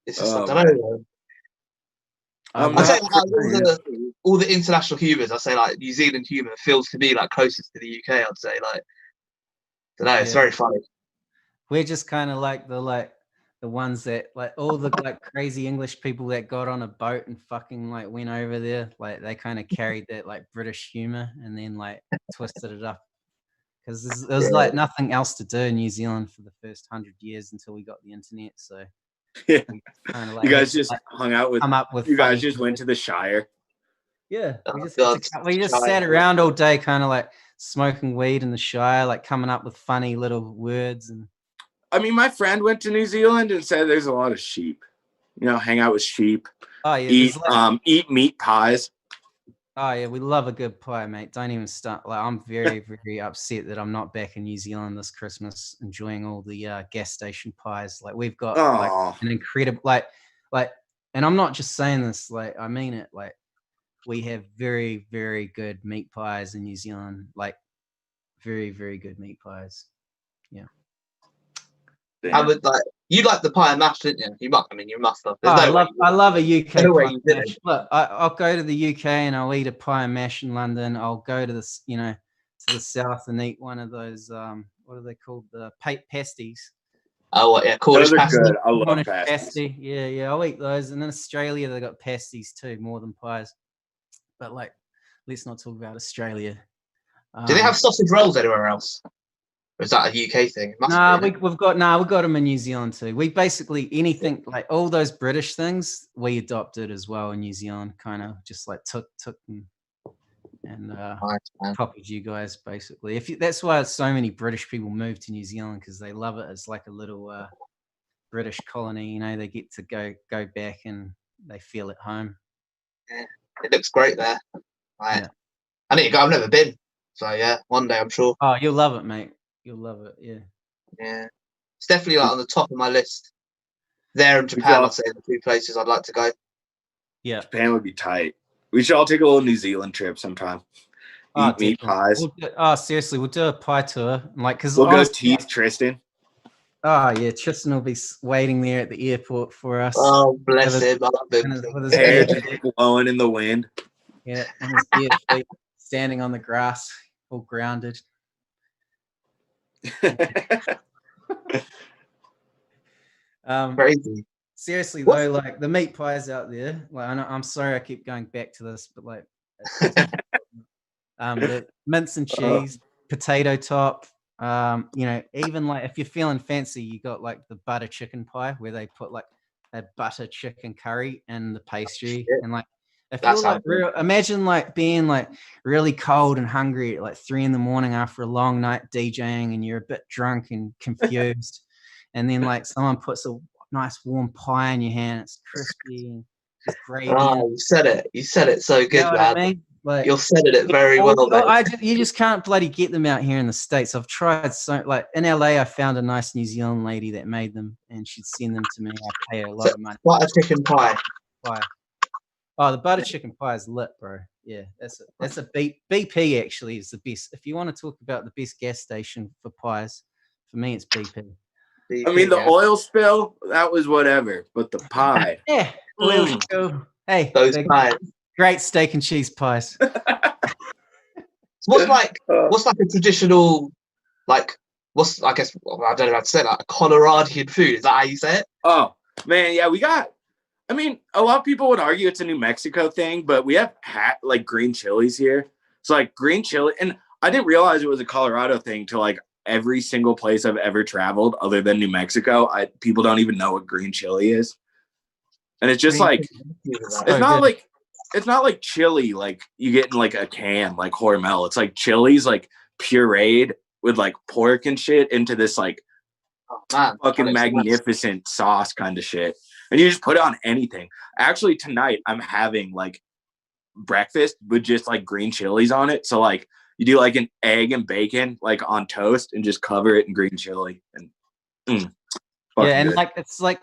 It's just I don't know. I say all the international humours. I say like New Zealand humour feels to me like closest to the UK. I'd say like, I don't know. It's very funny.
We're just kind of like the ones that like all the like crazy English people that got on a boat and fucking like went over there, like they kind of carried that like British humor and then like twisted it up because there was like nothing else to do in New Zealand for the first 100 years until we got the internet. So
like, you guys just hung out with. You guys just went to the Shire.
Yeah, we just sat around all day, kind of like smoking weed in the Shire, like coming up with funny little words and.
I mean, my friend went to New Zealand and said there's a lot of sheep. You know, hang out with sheep.
Oh yeah,
eat meat pies.
Oh yeah, we love a good pie, mate. Don't even start. Like, I'm very, very upset that I'm not back in New Zealand this Christmas, enjoying all the gas station pies. Like we've got like an incredible, like, and I'm not just saying this. Like I mean it. Like we have very, very good meat pies in New Zealand. Like very, very good meat pies. Yeah.
I would like you like the pie and mash, didn't you? You must. I mean, you must have.
I love a UK pie and mash. Look, I'll go to the UK and I'll eat a pie and mash in London. I'll go to this, you know, to the south and eat one of those. What are they called? The pasties.
Oh, yeah, Cornish pasty.
Good. I love pasties.
Yeah. I'll eat those. And in Australia, they got pasties too, more than pies. But like, let's not talk about Australia.
Do they have sausage rolls anywhere else? Or is that a UK thing?
We've got them in New Zealand too. We basically anything like all those British things we adopted as well in New Zealand. Kind of just like took and copied you guys basically. That's why so many British people move to New Zealand because they love it. It's like a little British colony. You know, they get to go back and they feel at home.
Yeah, it looks great there. Right. Yeah. I need to go. I've never been, so yeah, one day I'm sure.
Oh, you'll love it, mate. You'll love it, yeah.
Yeah, it's definitely like on the top of my list. There in Japan, I'd say the two places I'd like to go.
Yeah,
Japan would be tight. We should all take a little New Zealand trip sometime. Eat meat pies.
Seriously, we'll do a pie tour. Like, because
we'll go tease Tristan.
Oh yeah, Tristan will be waiting there at the airport for us.
Oh, bless him!
With his hair just blowing in the wind.
Yeah, and his bare feet standing on the grass, all grounded.
Crazy.
Seriously though, like the meat pies out there, like I'm sorry I keep going back to this, but like the mince and cheese, potato top, you know, even like if you're feeling fancy, you got like the butter chicken pie where they put like a butter chicken curry and the pastry, and like If you're like imagine like being like really cold and hungry at like 3 a.m. after a long night DJing, and you're a bit drunk and confused, and then like someone puts a nice warm pie in your hand. It's crispy and just gravy.
Oh, you said it so good, man.
I mean? Like,
you said it very well.
You just can't bloody get them out here in the States. I've tried like in LA. I found a nice New Zealand lady that made them, and she'd send them to me. I pay her a lot of money.
Butter chicken pie.
Oh, the butter chicken pie is lit, bro. Yeah, that's a BP actually is the best. If you want to talk about the best gas station for pies, for me it's BP.
I mean, the oil spill, that was whatever, but the pie.
Yeah, oil spill. Hey,
those pies.
Great steak and cheese pies.
What's like a traditional, like, I guess, I don't know how to say it, like a Coloradian food. Is that how you say it?
Oh, man, yeah, I mean, a lot of people would argue it's a New Mexico thing, but we have like green chilies here. So like green chili, and I didn't realize it was a Colorado thing till like every single place I've ever traveled other than New Mexico. People don't even know what green chili is. And it's just like, it's not like chili like you get in like a can like Hormel. It's like chilies like pureed with like pork and shit into this like fucking magnificent sauce kind of shit. And you just put it on anything. Actually, tonight I'm having like breakfast with just like green chilies on it. So like you do like an egg and bacon like on toast and just cover it in green chili. And
and good. Like it's like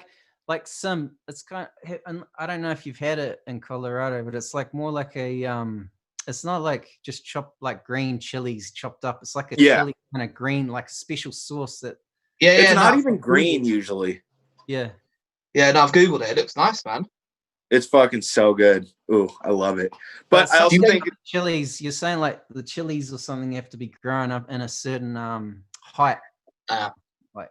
some, it's kind of, I don't know if you've had it in Colorado, but it's like more like a it's not like just chopped like green chilies chopped up. It's like a chili kind of green, like a special sauce that
it's not even green usually.
Yeah.
Yeah, no, I've Googled it. It looks nice, man.
It's fucking so good. Ooh, I love it. But I also think
chilies, you're saying like the chilies or something have to be grown up in a certain height. Like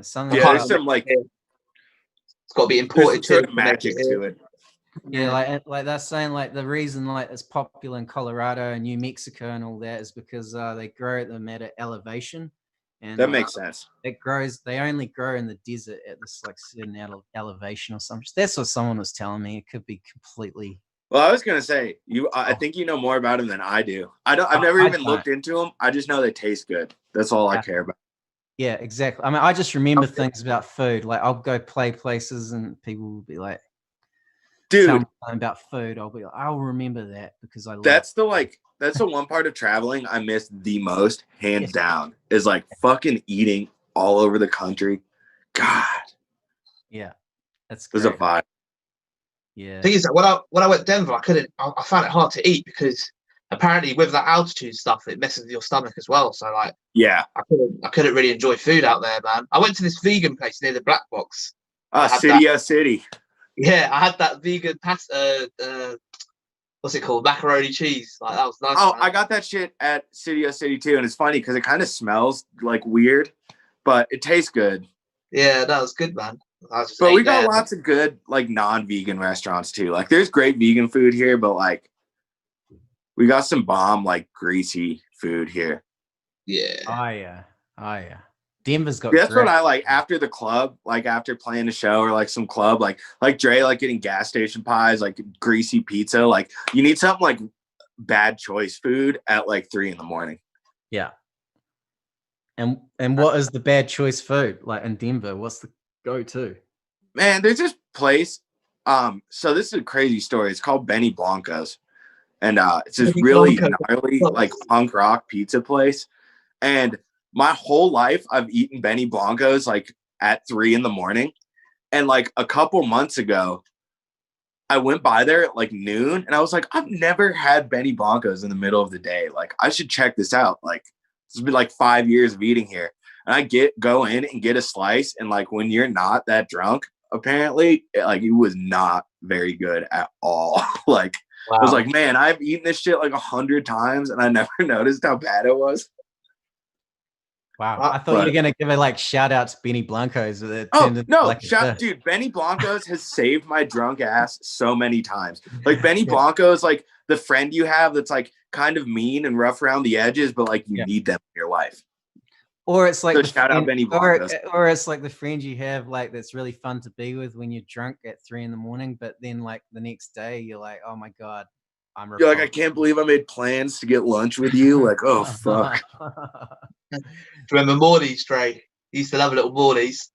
something.
Yeah, there's some like
it's got to be imported
sort of magic to it.
Yeah, like they're saying like the reason like it's popular in Colorado and New Mexico and all that is because they grow them at an elevation. And
that makes sense.
It grows. They only grow in the desert at this like certain elevation or something. That's what someone was telling me. It could be completely.
Well, I was gonna say I think you know more about them than I do. I've never even looked into them. I just know they taste good. That's all I care about.
Yeah, exactly. I mean, I just remember things about food. Like I'll go play places and people will be like,
"Dude,
tell me about food." I'll be like, I'll remember that because I.
That's the one part of traveling I miss the most, hands down, is like fucking eating all over the country. God.
Yeah. That's
great. It was a vibe.
Yeah.
Thing is that when I went to Denver, I found it hard to eat because apparently with that altitude stuff, it messes with your stomach as well. So like,
yeah,
I couldn't really enjoy food out there, man. I went to this vegan place near the Black Box.
City.
Yeah, I had that vegan pasta. What's it called? Macaroni cheese. Like that was nice.
Oh,
man.
I got that shit at City too, and it's funny because it kind of smells like weird, but it tastes good.
Yeah, that was good, man.
But we got lots of good like non-vegan restaurants too. Like there's great vegan food here, but like we got some bomb like greasy food here.
Yeah.
Oh yeah. Denver's got.
That's what I like after the club, like after playing a show or like some club, like Dre, like getting gas station pies, like greasy pizza. Like you need something like bad choice food at like 3 a.m.
Yeah. And what is the bad choice food like in Denver? What's the go-to?
Man, there's this place. So this is a crazy story. It's called Benny Blanco's, and it's this really gnarly like punk rock pizza place, and my whole life, I've eaten Benny Blanco's like at 3 a.m. And like a couple months ago, I went by there at like noon and I was like, I've never had Benny Blanco's in the middle of the day. Like, I should check this out. Like, it's been like 5 years of eating here. And I go in and get a slice. And like, when you're not that drunk, apparently, it was not very good at all. Like, wow. I was like, man, I've eaten this shit like 100 times and I never noticed how bad it was.
Wow, I thought you were gonna give a like shout out to Benny Blanco's.
Dude, Benny Blanco's has saved my drunk ass so many times. Like Benny Blanco's like the friend you have that's like kind of mean and rough around the edges, but like you need them in your life.
Or it's like
So
the
shout out
friend,
Benny Blanco.
or it's like the friend you have like that's really fun to be with when you're drunk at 3 a.m, but then like the next day you're like, oh my god,
You're like, I can't believe I made plans to get lunch with you. Like, oh fuck.
Do you remember Morley's, Trey? He used to love a little Morley's.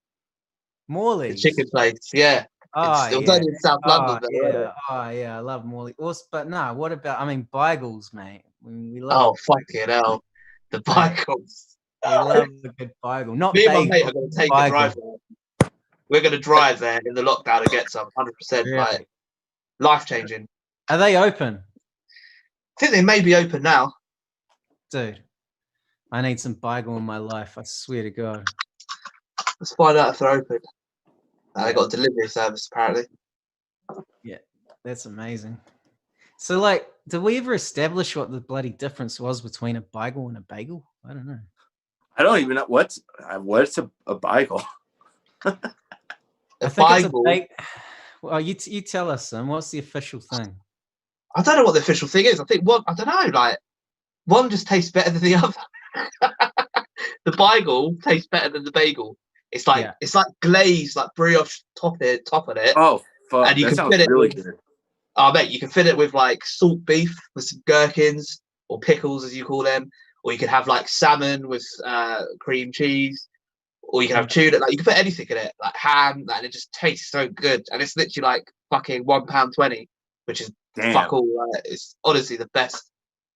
Morley's?
The chicken place, yeah.
Oh,
it was only in South London.
Oh,
though,
yeah. Oh, yeah. I love Morley. Also, but no, what about, I mean, Bagels, mate. We love.
Oh, fucking hell. The Bagels.
We love a good bagel. Not
Me and my
bagel,
mate are going to take a drive there. We're going to drive there in the lockdown and get some 100%.
Really?
Like, life-changing.
Are they open?
I think they may be open now.
Dude, I need some bagel in my life. I swear to God.
Let's find out if they're open. They got a delivery service, apparently.
Yeah, that's amazing. So, like, did we ever establish what the bloody difference was between a bagel and a bagel? I don't know.
I don't even know what's a bagel.
A bagel.
Well, you tell us, Sim. What's the official thing?
I don't know what the official thing is. I think I don't know. Like, one just tastes better than the other. The bagel tastes better than the bagel. It's like it's like glazed, like brioche top on it.
Oh fuck!
And you
that
can
sounds
fit it
really
with,
good.
Oh mate, you can fit it with like salt beef with some gherkins or pickles, as you call them, or you could have like salmon with cream cheese, or you can have tuna. Like you can put anything in it, like ham, and it just tastes so good. And it's literally like fucking £1.20, which is fuck all. It's honestly the best.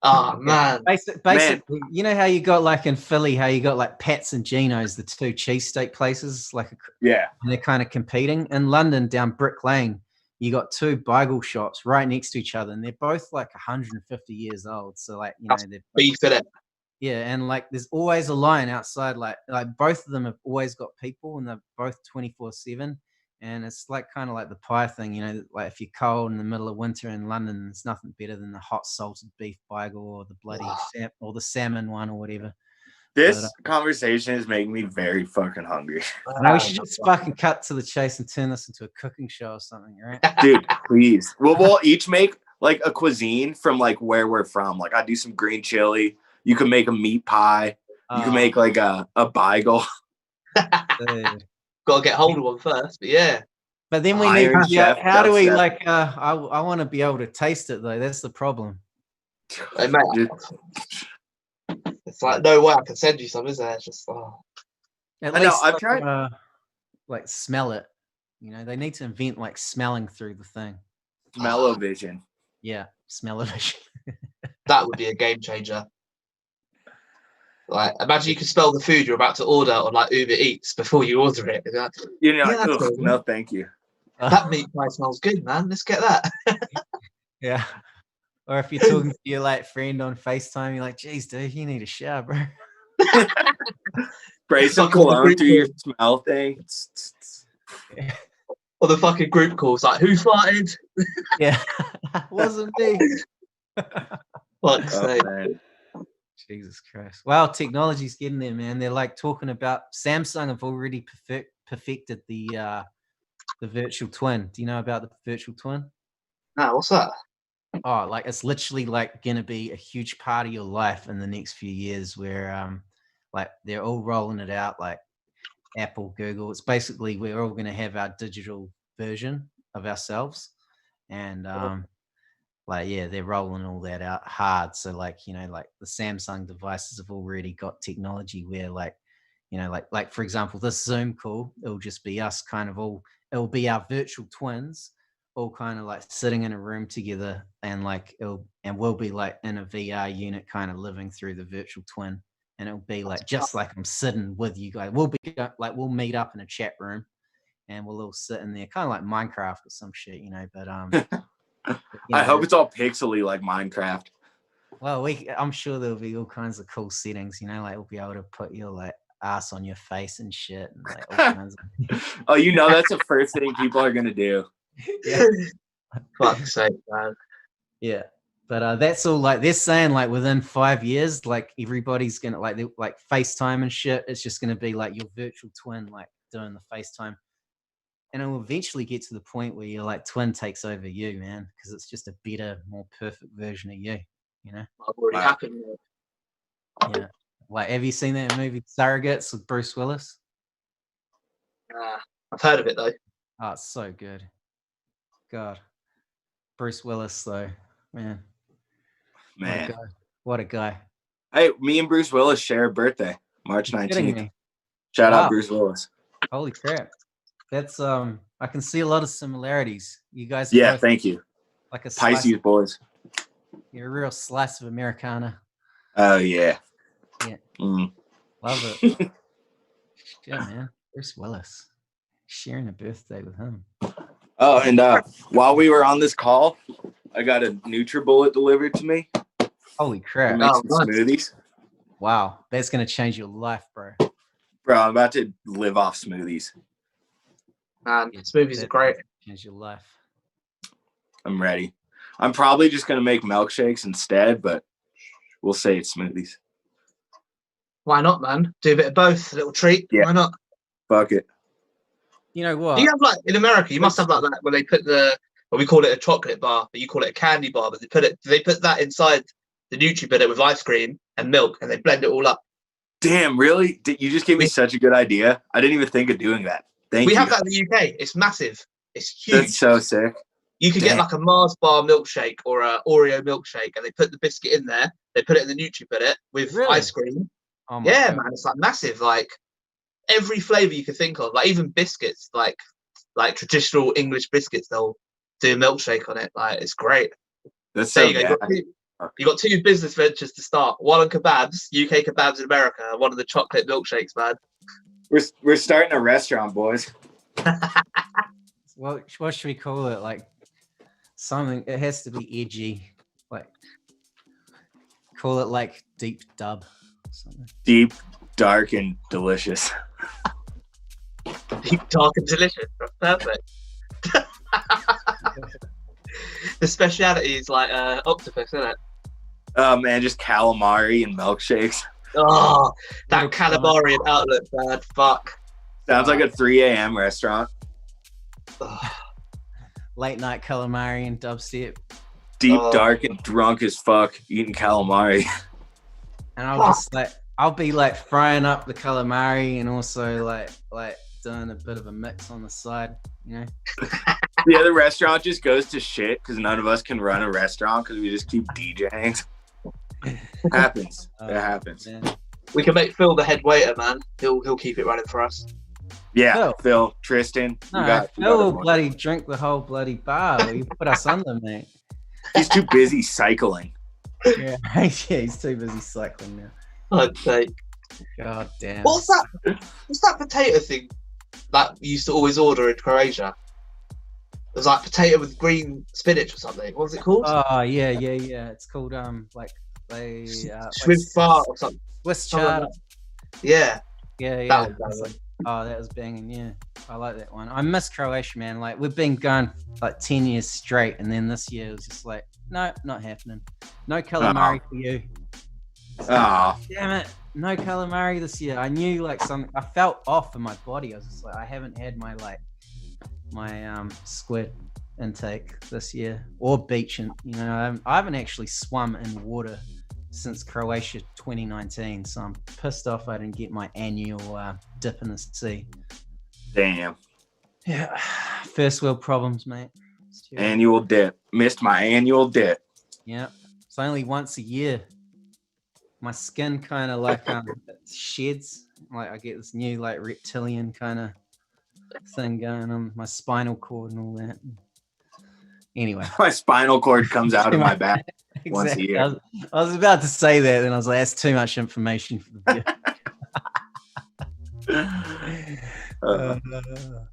Oh man.
Basically, you know how you got like in Philly, how you got like Pat's and Gino's, the two cheesesteak places, like and they're kind of competing. In London, down Brick Lane, you got two bagel shops right next to each other, and they're both like 150 years old. So like, you know, they're
beef in it.
Yeah, and like there's always a line outside, like both of them have always got people, and they're both 24/7. And it's like kind of like the pie thing, you know, like if you're cold in the middle of winter in London, it's nothing better than the hot salted beef bagel or the bloody or the salmon one or whatever.
This conversation is making me very fucking hungry.
We should just fucking cut to the chase and turn this into a cooking show or something, right?
Dude, please. We'll each make like a cuisine from like where we're from. Like I do some green chili. You can make a meat pie. You can make like a bagel.
Got to get hold of one first, but yeah.
But then we need. How do we like? I want to be able to taste it though. That's the problem.
Hey, mate, it's like no way I can send you some, is there? It's just
At least I've tried. Like smell it. You know, they need to invent like smelling through the thing.
Smell-o-vision.
Yeah, smell-o-vision.
That would be a game changer. Like, imagine you could spell the food you're about to order on like Uber Eats before you order it.
You know, like, no, thank you.
That meat pie smells good, man. Let's get that.
Yeah. Or if you're talking to your like friend on FaceTime, you're like, "Geez, dude, you need a shower, bro."
Spray some cologne through your smell thing.
Or the fucking group calls, like, who farted?
Yeah, wasn't me.
Fuck's sake. Man.
Jesus Christ. Wow, technology's getting there, man. They're like talking about Samsung have already perfected the virtual twin. Do you know about the virtual twin?
No, what's that?
Oh, like it's literally like gonna be a huge part of your life in the next few years where like they're all rolling it out, like Apple, Google. It's basically we're all gonna have our digital version of ourselves. And like, yeah, they're rolling all that out hard. So like, you know, like the Samsung devices have already got technology where like, you know, like for example, this Zoom call, it'll just be us kind of all, it'll be our virtual twins all kind of like sitting in a room together and like, we'll be like in a VR unit kind of living through the virtual twin. And it'll be like, just like I'm sitting with you guys. We'll meet up in a chat room and we'll all sit in there kind of like Minecraft or some shit, you know, but,
I hope it's all pixely like Minecraft.
Well, I'm sure there'll be all kinds of cool settings, you know, like we'll be able to put your like ass on your face and shit. And, like, all kinds of...
Oh, you know, that's the first thing people are going to do.
Yeah.
Fuck's sake, man.
Yeah. But that's all like they're saying like within 5 years, like everybody's going to like FaceTime and shit. It's just going to be like your virtual twin, like doing the FaceTime. And it will eventually get to the point where your like twin takes over you, man, because it's just a better, more perfect version of you, you know?
Already happened.
Yeah. Like, have you seen that movie Surrogates with Bruce Willis?
I've heard of it though.
Oh, it's so good. God, Bruce Willis though, man. What a guy.
Hey, me and Bruce Willis share a birthday, March 19th. Shout out Bruce Willis.
Holy crap. That's I can see a lot of similarities. You guys are
yeah, thank you.
Like a
Pisces boys.
You're a real slice of Americana.
Oh yeah.
Yeah. Love it. Yeah, man. Bruce Willis. Sharing a birthday with him.
Oh, and while we were on this call, I got a NutriBullet delivered to me.
Holy crap.
Make some smoothies.
Wow. That's gonna change your life, bro.
Bro, I'm about to live off smoothies.
Man, smoothies are great.
Change your life.
I'm ready. I'm probably just gonna make milkshakes instead, but we'll say it's smoothies.
Why not, man? Do a bit of both. A little treat. Yeah. Why not?
Fuck it.
You know what?
Do you have like in America? You must have like that where they put we call it a chocolate bar, but you call it a candy bar. But they put that inside the NutriBullet with ice cream and milk, and they blend it all up.
Damn, really? You just gave me such a good idea. I didn't even think of doing that. Thank you.
We have that in the UK. It's massive. It's huge.
That's so sick.
You could get like a Mars bar milkshake or a Oreo milkshake, and they put the biscuit in there. They put it in the NutriBullet with ice cream.
Oh
yeah, God. Man, it's like massive. Like every flavor you could think of. Like even biscuits, like traditional English biscuits, they'll do a milkshake on it. Like it's great.
That's so
you got two business ventures to start. One on kebabs, UK kebabs in America. One of the chocolate milkshakes, man.
We're starting a restaurant, boys.
What should we call it? Like something. It has to be edgy. Like call it like deep dub. Something.
Deep, dark, and delicious.
Deep, dark, and delicious. Perfect. The speciality is like octopus, isn't it?
Oh man, just calamari and milkshakes.
Oh, that calamari and outlet, man. Fuck.
Sounds like a 3 a.m. restaurant.
Late night calamari and dubstep.
Deep, dark, and drunk as fuck eating calamari.
And I'll be like frying up the calamari and also like doing a bit of a mix on the side, you know.
Yeah, the restaurant just goes to shit because none of us can run a restaurant because we just keep DJing. It happens. It happens. Man.
We can make Phil the head waiter, man. He'll keep it running for us.
Yeah, Phil, Tristan.
No, Phil will bloody drink the whole bloody bar. You put us under, mate.
He's too busy cycling.
Yeah, he's too busy cycling now.
I'd say.
God damn.
What's that potato thing that you used to always order in Croatia? It was like potato with green spinach or something. What was it called?
Oh yeah. It's called
Schwimfart or something.
Swiss chard.
Yeah.
That was banging. Yeah, I like that one. I miss Croatia, man. Like we've been going like 10 years straight, and then this year it was just like, no, not happening. No calamari for you.
Oh,
damn it! No calamari this year. I knew I felt off in my body. I was just like, I haven't had my squid intake this year or beach, and I haven't actually swum in water since Croatia 2019. So I'm pissed off I didn't get my annual dip in the sea.
Damn.
Yeah, first world problems, mate.
Annual dip. Missed my annual dip.
Yeah, it's only once a year. My skin kind of sheds. Like I get this new reptilian kind of thing going on my spinal cord and all that. Anyway,
my spinal cord comes out of my back once a year.
I was about to say that, and I was like, "That's too much information for the video."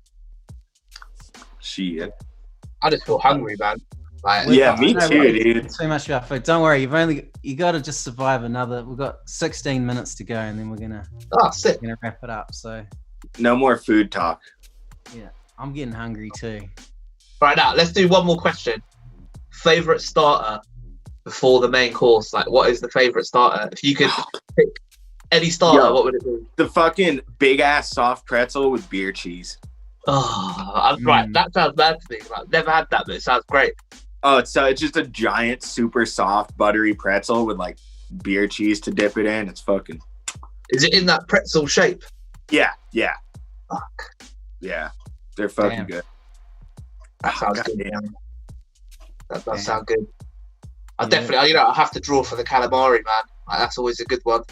Shit.
I just feel hungry, man.
Yeah, me too, dude.
Too much about food. Don't worry, you got to just survive another. We've got 16 minutes to go, and then we're gonna wrap it up. So
no more food talk.
Yeah, I'm getting hungry too.
Right now, let's do one more question. Favorite starter before the main course? Like, what is the favorite starter? If you could pick any starter, what would it be?
The fucking big ass soft pretzel with beer cheese.
Oh, right. That sounds bad to me. I've never had that, but it sounds great.
Oh, it's just a giant, super soft, buttery pretzel with beer cheese to dip it in. It's fucking
Is it in that pretzel shape?
Yeah.
Fuck.
Yeah. They're fucking
Damn.
good.
That sounds good.
Damn.
That does sound good. I
Yeah.
definitely, I have to draw for the calamari, man. Like, that's always a good one.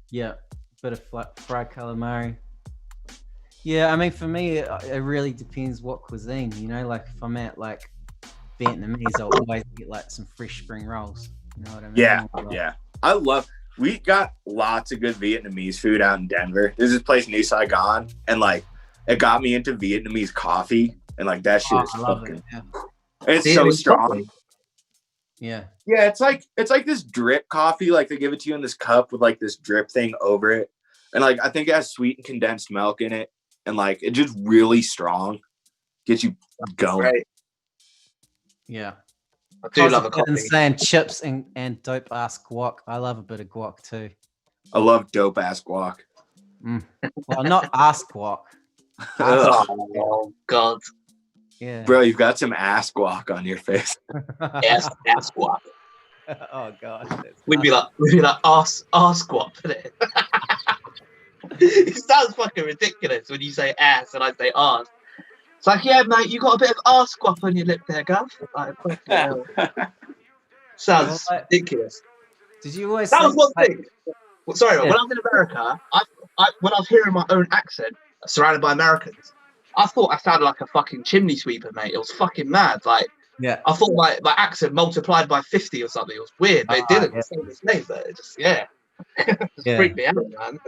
Yeah, bit of fried calamari. Yeah, I mean, for me, it really depends what cuisine. You know, like if I'm at like Vietnamese, I'll always get like some fresh spring rolls. You know what I mean?
Yeah. We got lots of good Vietnamese food out in Denver. There's this place, New Saigon, and like it got me into Vietnamese coffee, and like that shit is fucking.
Yeah.
It's so strong.
Coffee.
Yeah.
Yeah, it's like this drip coffee. Like they give it to you in this cup with like this drip thing over it, and like I think it has sweetened condensed milk in it, and like it's just really strong. Gets you going.
Great.
Yeah.
I do love a coffee.
And saying chips and dope ass guac. I love a bit of guac too.
I love dope ass guac.
Well, not ass guac.
Oh God.
Yeah.
Bro, you've got some ass guac on your face.
Ass guap.
Oh God.
We'd be like ass guap, isn't it? It sounds fucking ridiculous when you say ass and I say ass. It's like, yeah, mate, you got a bit of ass guap on your lip there, Gav. Like, sounds ridiculous.
Did you always?
That was one thing. Well, sorry, when I was in America, when I was hearing my own accent, surrounded by Americans, I thought I sounded like a fucking chimney sweeper, mate. It was fucking mad. Like,
yeah,
I thought my accent multiplied by 50 or something. It was weird, but it didn't.
Yeah.
It stayed the same, but it just, just freaked me out, man.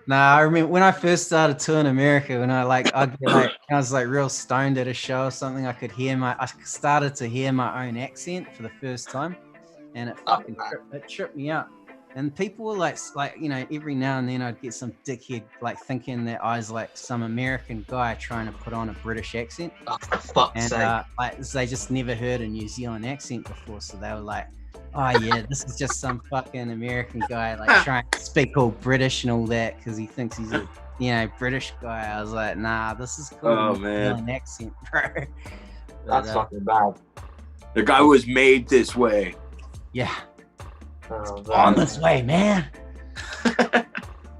Nah, I remember when I first started touring America, when I was like real stoned at a show or something, I started to hear my own accent for the first time, and it tripped me out. And people were like, you know, every now and then I'd get some dickhead like thinking that I was like some American guy trying to put on a British accent.
Oh, for fuck's sake.
Like they just never heard a New Zealand accent before, so they were like, oh yeah, this is just some fucking American guy like trying to speak all British and all that because he thinks he's a British guy. I was like, nah, this is called New Zealand accent, bro.
That's fucking bad.
The guy was made this way.
Yeah.
On
this way, man. But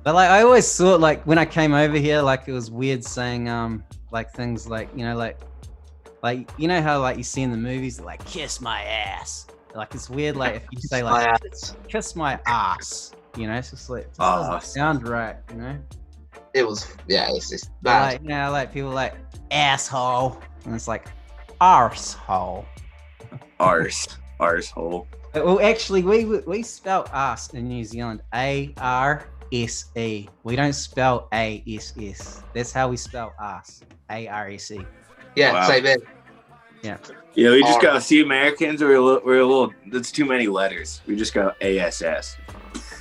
like I always thought like when I came over here, like it was weird saying like things like, you know, like you know how like you see in the movies like kiss my ass. Like it's weird like if you say like kiss my ass, you know, it's just like it doesn't sound right, you know.
It was it's just bad.
Like, you know, like people like asshole and it's like arsehole.
Arsehole.
Well, actually, we spell ass in New Zealand A-R-S-E. We don't spell A-S-S. That's how we spell ass. A-R-S-E.
Yeah,
wow.
Same in.
Yeah.
Yeah, we just gotta see Americans. We're a little. That's too many letters. We just go ASS.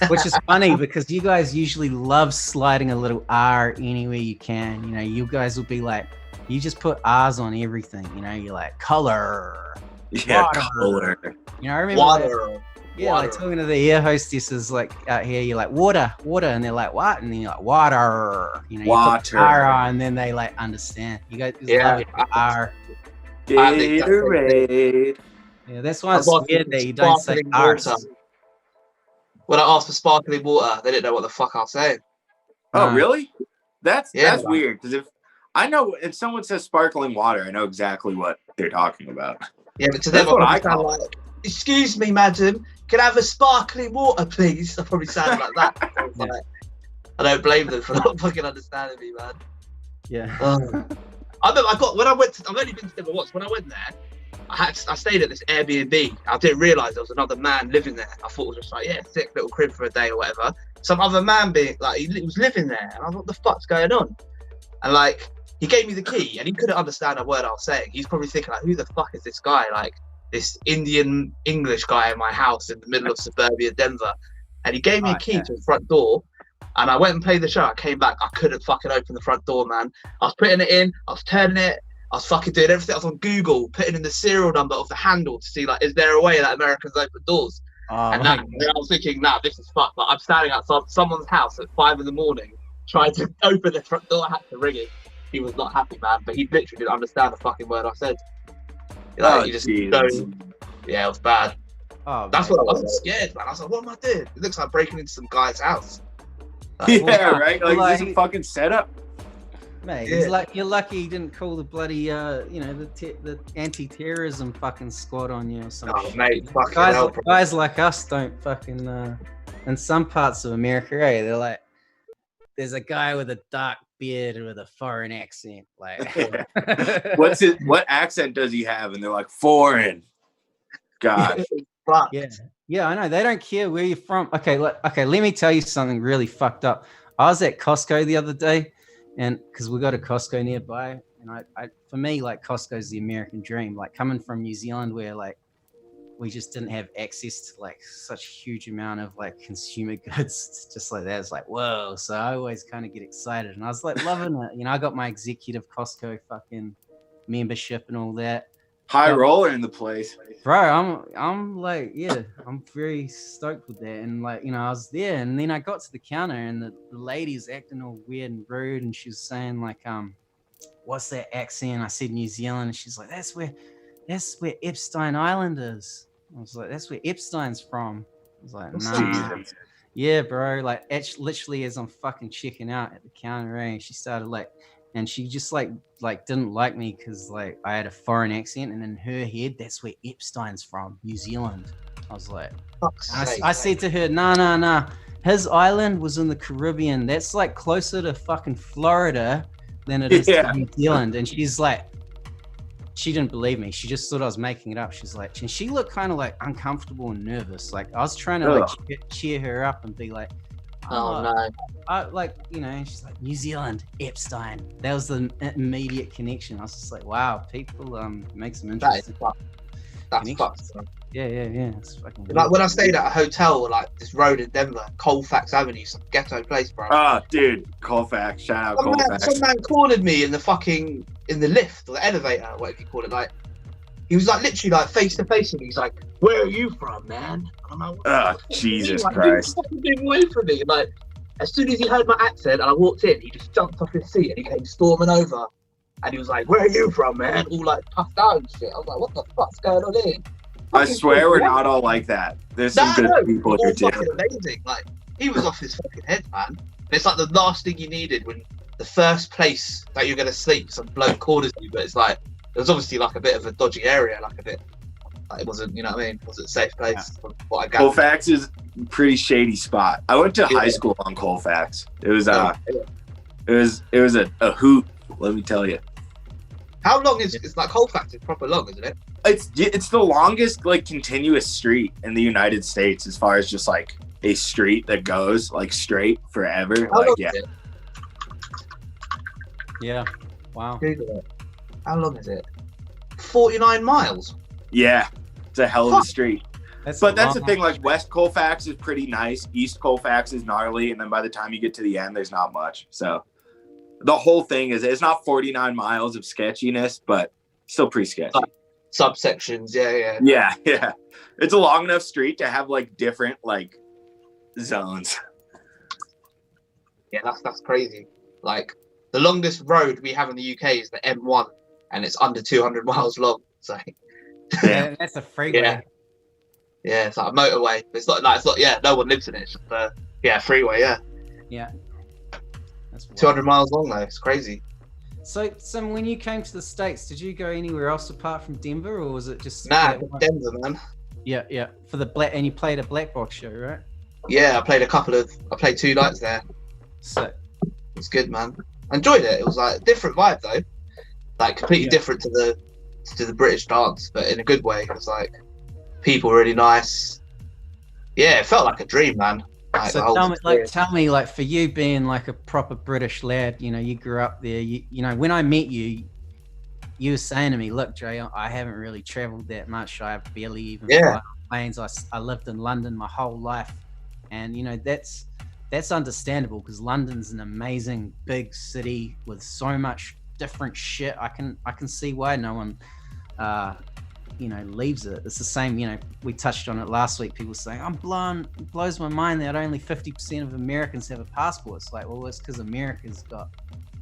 Which is funny because you guys usually love sliding a little R anywhere you can. You know, you guys will be like, you just put R's on everything. You know, you're like color.
Yeah,
water.
color.
You know, I remember like talking to the air hostesses like out here, you're like water, and they're like what? And then you're like water. You know,
water.
You put R on, and then they like understand. You guys love it. R.
Gatorade.
Yeah, that's why it's weird that you don't say arse.
When I asked for sparkling water, they didn't know what the fuck I was saying.
Oh, really? That's weird because if someone says sparkling water, I know exactly what they're talking about.
Yeah, but to them, I sound like, excuse me, madam, can I have a sparkling water, please? I probably sound like that. I don't blame them for not fucking understanding me, man.
Yeah.
I've only been to Denver once. When I went there, I stayed at this Airbnb. I didn't realise there was another man living there. I thought it was just like, sick little crib for a day or whatever. Some other man being like, he was living there, and I thought, what the fuck's going on? And like, he gave me the key, and he couldn't understand a word I was saying. He's probably thinking like, who the fuck is this guy? Like this Indian English guy in my house in the middle of suburbia Denver. And he gave me a key to the front door, and I went and played the show. I came back, I couldn't fucking open the front door, man. I was putting it in, I was turning it, I was fucking doing everything. I was on Google, putting in the serial number of the handle to see like, is there a way that Americans open doors? And I was thinking, nah, this is fucked. Like, I'm standing outside someone's house at 5 a.m, trying to open the front door. I had to ring it. He was not happy, man, but he literally didn't understand the fucking word I said. Like, it was bad. That's what I was scared, man. I was like, what am I doing? It looks like breaking into some guy's house.
Like, yeah, right. Like, this is a fucking setup.
Mate, he's like, you're lucky he didn't call the bloody, the anti-terrorism fucking squad on you or something.
Oh, mate, fucking
guys like us don't fucking. In some parts of America, right? They're like, there's a guy with a dark beard with a foreign accent. Like,
what accent does he have? And they're like, foreign. Gosh.
Yeah, I know. They don't care where you're from. Okay, let me tell you something really fucked up. I was at Costco the other day, and because we got a Costco nearby, and I for me, like, Costco's the American dream. Like, coming from New Zealand, where like we just didn't have access to like such a huge amount of like consumer goods, just like that. It's like, whoa. So I always kind of get excited, and I was like loving it. You know, I got my executive Costco fucking membership and all that.
High roller in the place,
bro. I'm like, yeah, I'm very stoked with that. And like, you know, I was there, and then I got to the counter, and the lady's acting all weird and rude, and she was saying like, what's that accent? I said New Zealand, and she's like, that's where Epstein Island is. I was like, that's where Epstein's from. I was like, nah. Yeah, bro. Like, literally, as I'm fucking checking out at the counter, and she started like, and she just like didn't like me because like I had a foreign accent, and in her head, that's where Epstein's from, New Zealand. I was like, I said to her, nah. His island was in the Caribbean. That's like closer to fucking Florida than it is to New Zealand. And she's like, she didn't believe me. She just thought I was making it up. She's like, and she looked kind of like uncomfortable and nervous. Like, I was trying to like cheer her up and be like,
oh no.
Like, you know, and she's like, New Zealand, Epstein. That was the immediate connection. I was just like, wow, people make some interesting.
That's fucked.
Yeah. It's fucking
like when I stayed at a hotel, like this road in Denver, Colfax Avenue, some ghetto place, bro.
Oh, dude, Colfax. Shout out Colfax.
Some man cornered me in the lift or the elevator, whatever you call it. Like, he was like literally like face to face with me. He's like, "Where are you from, man?" I'm like,
oh, Jesus Christ!
He was away from me. Like, as soon as he heard my accent and I walked in, he just jumped off his seat and he came storming over. And he was like, "Where are you from, man?" All like puffed out and shit. I was like, "What the fuck's going on here?"
I swear we're not all like that. There's some good people here too.
Amazing. Like, he was off his fucking head, man. It's like the last thing you needed when the first place that you're gonna sleep, some bloke corners you, but it's like it was obviously like a bit of a dodgy area, like a bit. Like, it wasn't, you know what I mean? It wasn't a safe place. Yeah. What I gathered.
Colfax is a pretty shady spot. I went to high school on Colfax. It was it was a hoot. Let me tell you.
How long is it's like Colfax is proper long, isn't it?
It's the longest like continuous street in the United States as far as just like a street that goes like straight forever.
Yeah. Wow.
How long is it? 49 miles.
Yeah, it's a hell of a street. That's the thing. Like, West Colfax is pretty nice. East Colfax is gnarly, and then by the time you get to the end, there's not much. So the whole thing is it's not 49 miles of sketchiness, but still pretty sketchy.
Subsections,
yeah. It's a long enough street to have like different like zones.
Yeah, that's crazy. Like, the longest road we have in the UK is the M1, and it's under 200 miles long. So
yeah, that's a freeway.
Yeah, it's like a motorway. It's not. Yeah, no one lives in it. It's just freeway.
Yeah. That's
200 miles long though. It's crazy.
So when you came to the States, did you go anywhere else apart from Denver, or was it just
Denver, man?
Yeah. For the and you played a black box show, right?
Yeah, I played 2 nights there.
Sick.
It's good, man. I enjoyed it. It was like a different vibe though, like completely different to the British dance, but in a good way. It was like people were really nice. Yeah, it felt like a dream, man. Like,
so tell me, like, for you being like a proper British lad, you know, you grew up there. You know, when I met you, you were saying to me, "Look, Dre, I haven't really traveled that much. I barely even fly planes. I lived in London my whole life, and you know that's understandable because London's an amazing big city with so much different shit. I can see why no one leaves it. It's the same, we touched on it last week. People saying, it blows my mind that only 50% of Americans have a passport. It's like, well, it's because America's got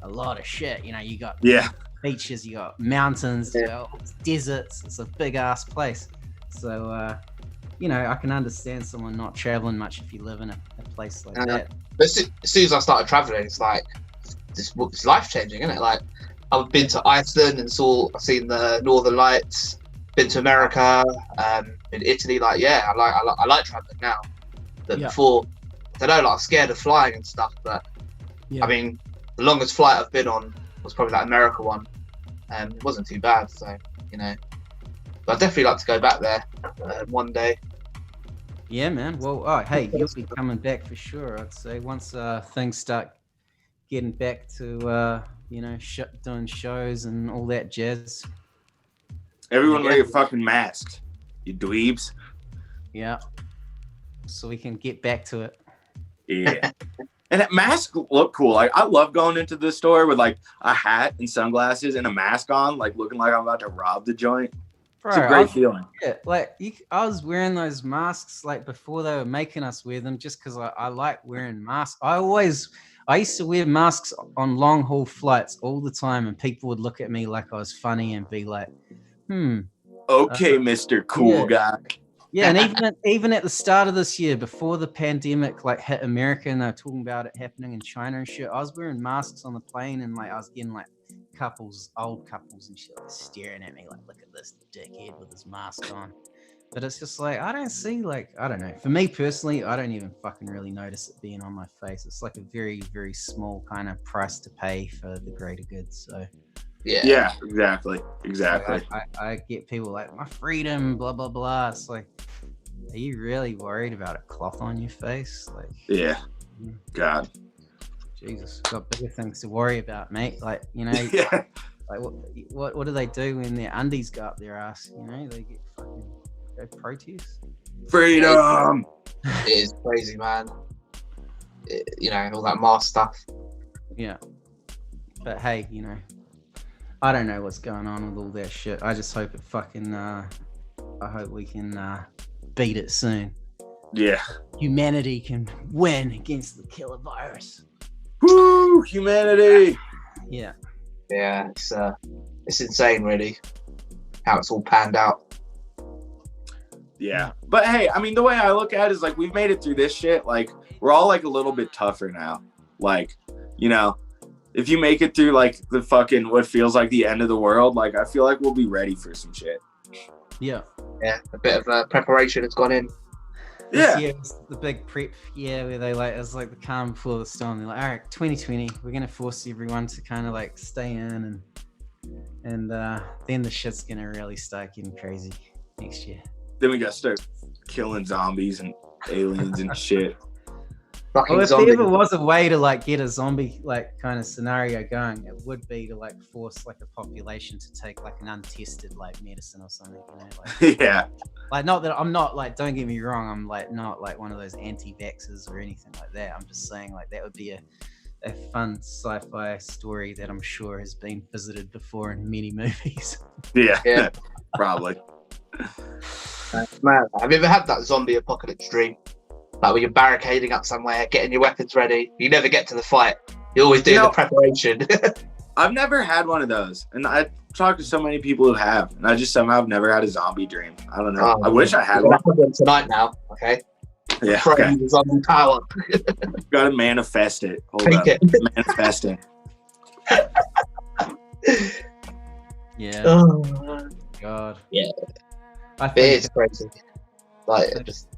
a lot of shit. You got beaches, you got mountains, you got deserts. It's a big ass place. So, I can understand someone not traveling much if you live in a place like that.
But as soon as I started traveling, it's like it's life changing, isn't it? Like I've been to Iceland and I've seen the Northern Lights. Been to America, in Italy. Like, yeah, I like traveling now. But before, I don't know, like I was scared of flying and stuff. But I mean, the longest flight I've been on was probably that America one, and it wasn't too bad. So but I'd definitely like to go back there one day.
Yeah, man. Well, hey, you'll be coming back for sure. I'd say once things start getting back to doing shows and all that jazz.
Everyone wear your fucking masks, you dweebs.
Yeah. So we can get back to it.
Yeah. And that mask look cool. Like I love going into the store with like a hat and sunglasses and a mask on, like looking like I'm about to rob the joint. Bro, it's a great feeling.
Yeah, like I was wearing those masks like before they were making us wear them, just because I like wearing masks. I used to wear masks on long haul flights all the time, and people would look at me like I was funny and be like,
okay, Mr. Cool Guy.
Yeah, and even at the start of this year, before the pandemic like hit America and they were talking about it happening in China and shit, I was wearing masks on the plane, and like I was getting like old couples and shit like staring at me like, look at this dickhead with his mask on. But it's just like, I don't see, like, I don't know. For me personally, I don't even fucking really notice it being on my face. It's like a very, very small kind of price to pay for the greater good. So
yeah, exactly.
So I get people like, my freedom, blah blah blah. It's like, are you really worried about a cloth on your face? Like,
yeah, God,
Jesus, got bigger things to worry about, mate. Like,
yeah.
Like what do they do when their undies go up their ass? They get fucking go protest.
Freedom.
It is crazy, man. All that mask stuff.
Yeah, but hey, I don't know what's going on with all that shit. I just hope it fucking. I hope we can beat it soon.
Yeah.
Humanity can win against the killer virus.
Woo! Humanity.
Yeah.
Yeah, it's insane, really, how it's all panned out.
Yeah, but hey, I mean, the way I look at it is like we've made it through this shit. Like we're all like a little bit tougher now. Like, if you make it through like the fucking what feels like the end of the world, like I feel like we'll be ready for some shit.
Yeah.
Yeah, a bit of preparation has gone in.
This year was the big prep year where they it was like the calm before the storm. They're like, all right, 2020, we're gonna force everyone to kind of like stay in, and then the shit's gonna really start getting crazy next year.
Then we gotta start killing zombies and aliens and shit.
Well, if there ever was a way to like get a zombie like kind of scenario going, it would be to like force like a population to take like an untested like medicine or something.
Yeah.
Like, not that I'm not like, don't get me wrong, I'm like not like one of those anti-vaxxers or anything like that. I'm just saying like that would be a fun sci-fi story that I'm sure has been visited before in many movies.
Yeah. Probably.
Man, have you ever had that zombie apocalypse dream? Like when you're barricading up somewhere, getting your weapons ready. You never get to the fight. You always do the preparation.
I've never had one of those. And I talked to so many people who have. And I just somehow have never had a zombie dream. I don't know. I wish I had one.
Tonight now, okay?
Yeah. Okay.
The zombie power.
Gotta manifest it. Hold up. Manifesting.
Yeah.
Oh,
God.
Yeah.
I think
it's crazy. Like,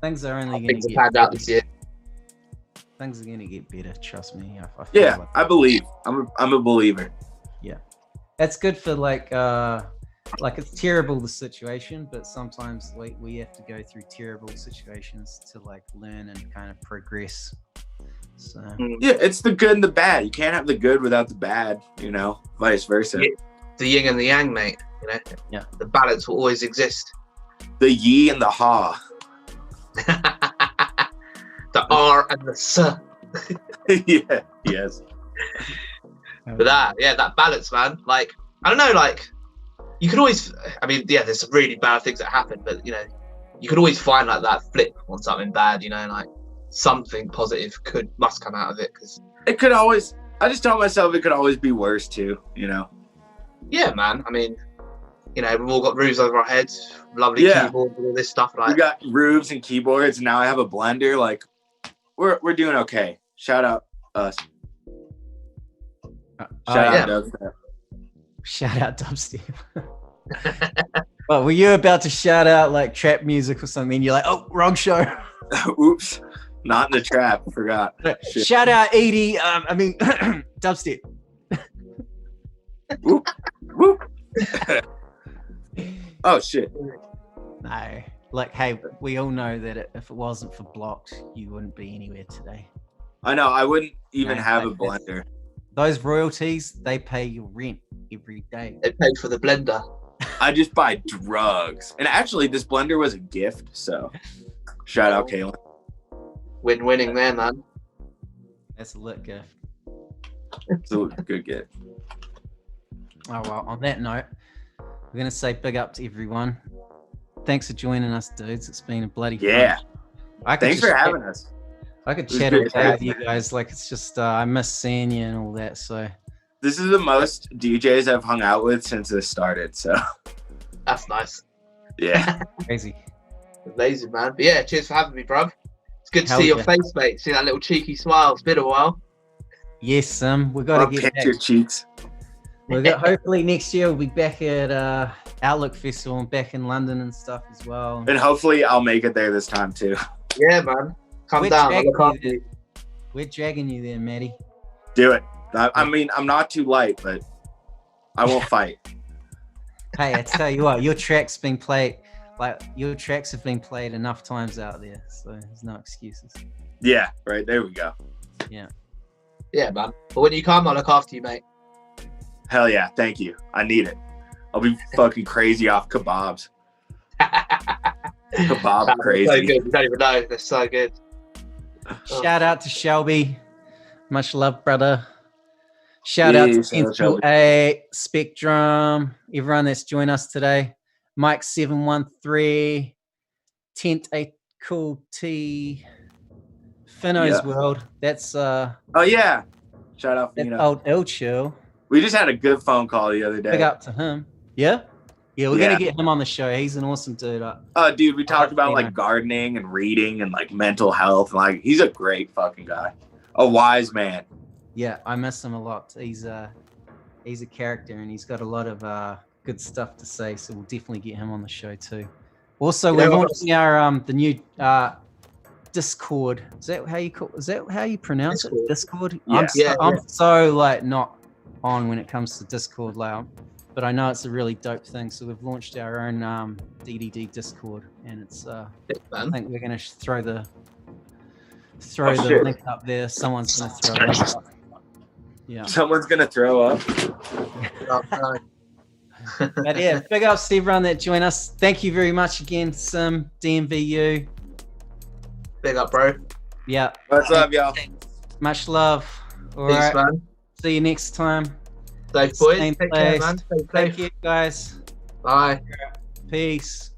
things are only going to get
panned out this year.
Things are going to get better. Trust me.
I believe. I'm a believer.
Yeah, it's good for like it's terrible the situation, but sometimes we have to go through terrible situations to like learn and kind of progress. So
yeah, it's the good and the bad. You can't have the good without the bad. Vice versa.
Yeah. The yin and the yang, mate.
Yeah.
The balance will always exist.
The ye and the ha.
The R and the S.
Yeah. Yes.
But that balance, man. Like, I don't know, like, you could always, there's some really bad things that happen, but, you could always find, like, that flip on something bad, like, something positive must come out of it. Cause
it could always, I just tell myself it could always be worse, too,
Yeah, man. We've all got roofs over our heads, lovely keyboards and all this stuff. Like,
we got roofs and keyboards, and now I have a blender. Like, we're doing okay. Shout out us.
Dubstep. Shout out Dubstep. Well, were you about to shout out like trap music or something? You're like, oh, wrong show.
Oops, not in the trap. Forgot.
Shout out Edie. Dubstep.
Whoop, whoop. Oh shit.
No, like, hey, we all know that if it wasn't for Blocked, you wouldn't be anywhere today.
I know. I wouldn't even have a blender.
Those royalties, they pay your rent every day.
They paid for the blender.
I just buy drugs. And actually, this blender was a gift. So, shout out, Kaylin.
Winning there, man.
That's a lit gift.
It's a good gift.
Oh, well, on that note, we're going to say big up to everyone. Thanks for joining us, dudes. It's been a bloody fun.
Thanks for having us.
I could chat about you guys. Like, it's just, I miss seeing you and all that. So,
this is the most DJs I've hung out with since this started. So,
that's nice.
Yeah.
Crazy.
Amazing, man. But yeah, cheers for having me, bruv. It's good to see your face, mate. See that little cheeky smile. It's been a while.
Yes, we got to get back.
Your cheeks.
Hopefully next year we'll be back at Outlook Festival and back in London and stuff as well.
And hopefully I'll make it there this time too.
Yeah, man. Come down.
We're dragging you there, Matty.
Do it. I mean, I'm not too light, but I won't fight.
Hey, I tell you what, your tracks have been played enough times out there, so there's no excuses.
Yeah, right. There we go.
Yeah.
Yeah, man. But when you come, I'll look after you, mate.
Hell yeah. Thank you. I need it. I'll be fucking crazy off kebabs. Kebab crazy.
So good. You don't even know. They're so good.
Shout out to Shelby. Much love, brother. Shout out to Central A, Spectrum, everyone that's joined us today. Mike 713, Tent A Cool T, Finno's World. That's
oh yeah. Shout out
Finno. Old El Chill.
We just had a good phone call the other day.
Big up to him. Yeah? Yeah, we're gonna get him on the show. He's an awesome dude.
Dude, we talked about like gardening and reading and like mental health. Like, he's a great fucking guy. A wise man.
Yeah, I miss him a lot. He's a character and he's got a lot of good stuff to say. So we'll definitely get him on the show too. Also, we're launching our the new Discord. Is that how you pronounce it? Discord?
Yeah.
I'm so like not on when it comes to Discord layout, but I know it's a really dope thing. So we've launched our own DDD Discord, and it's I think we're gonna throw the link up there. Someone's gonna throw it up. Yeah.
Someone's gonna throw up.
But yeah, big ups to everyone that joined us. Thank you very much again, Cimm, DMVU.
Big up, bro.
Yeah.
What's up, y'all?
Much love. All
Peace,
right.
man.
See you next time.
Safe, boys.
Same
Take
place.
care, man. Stay safe.
Thank you, guys.
Bye.
Peace.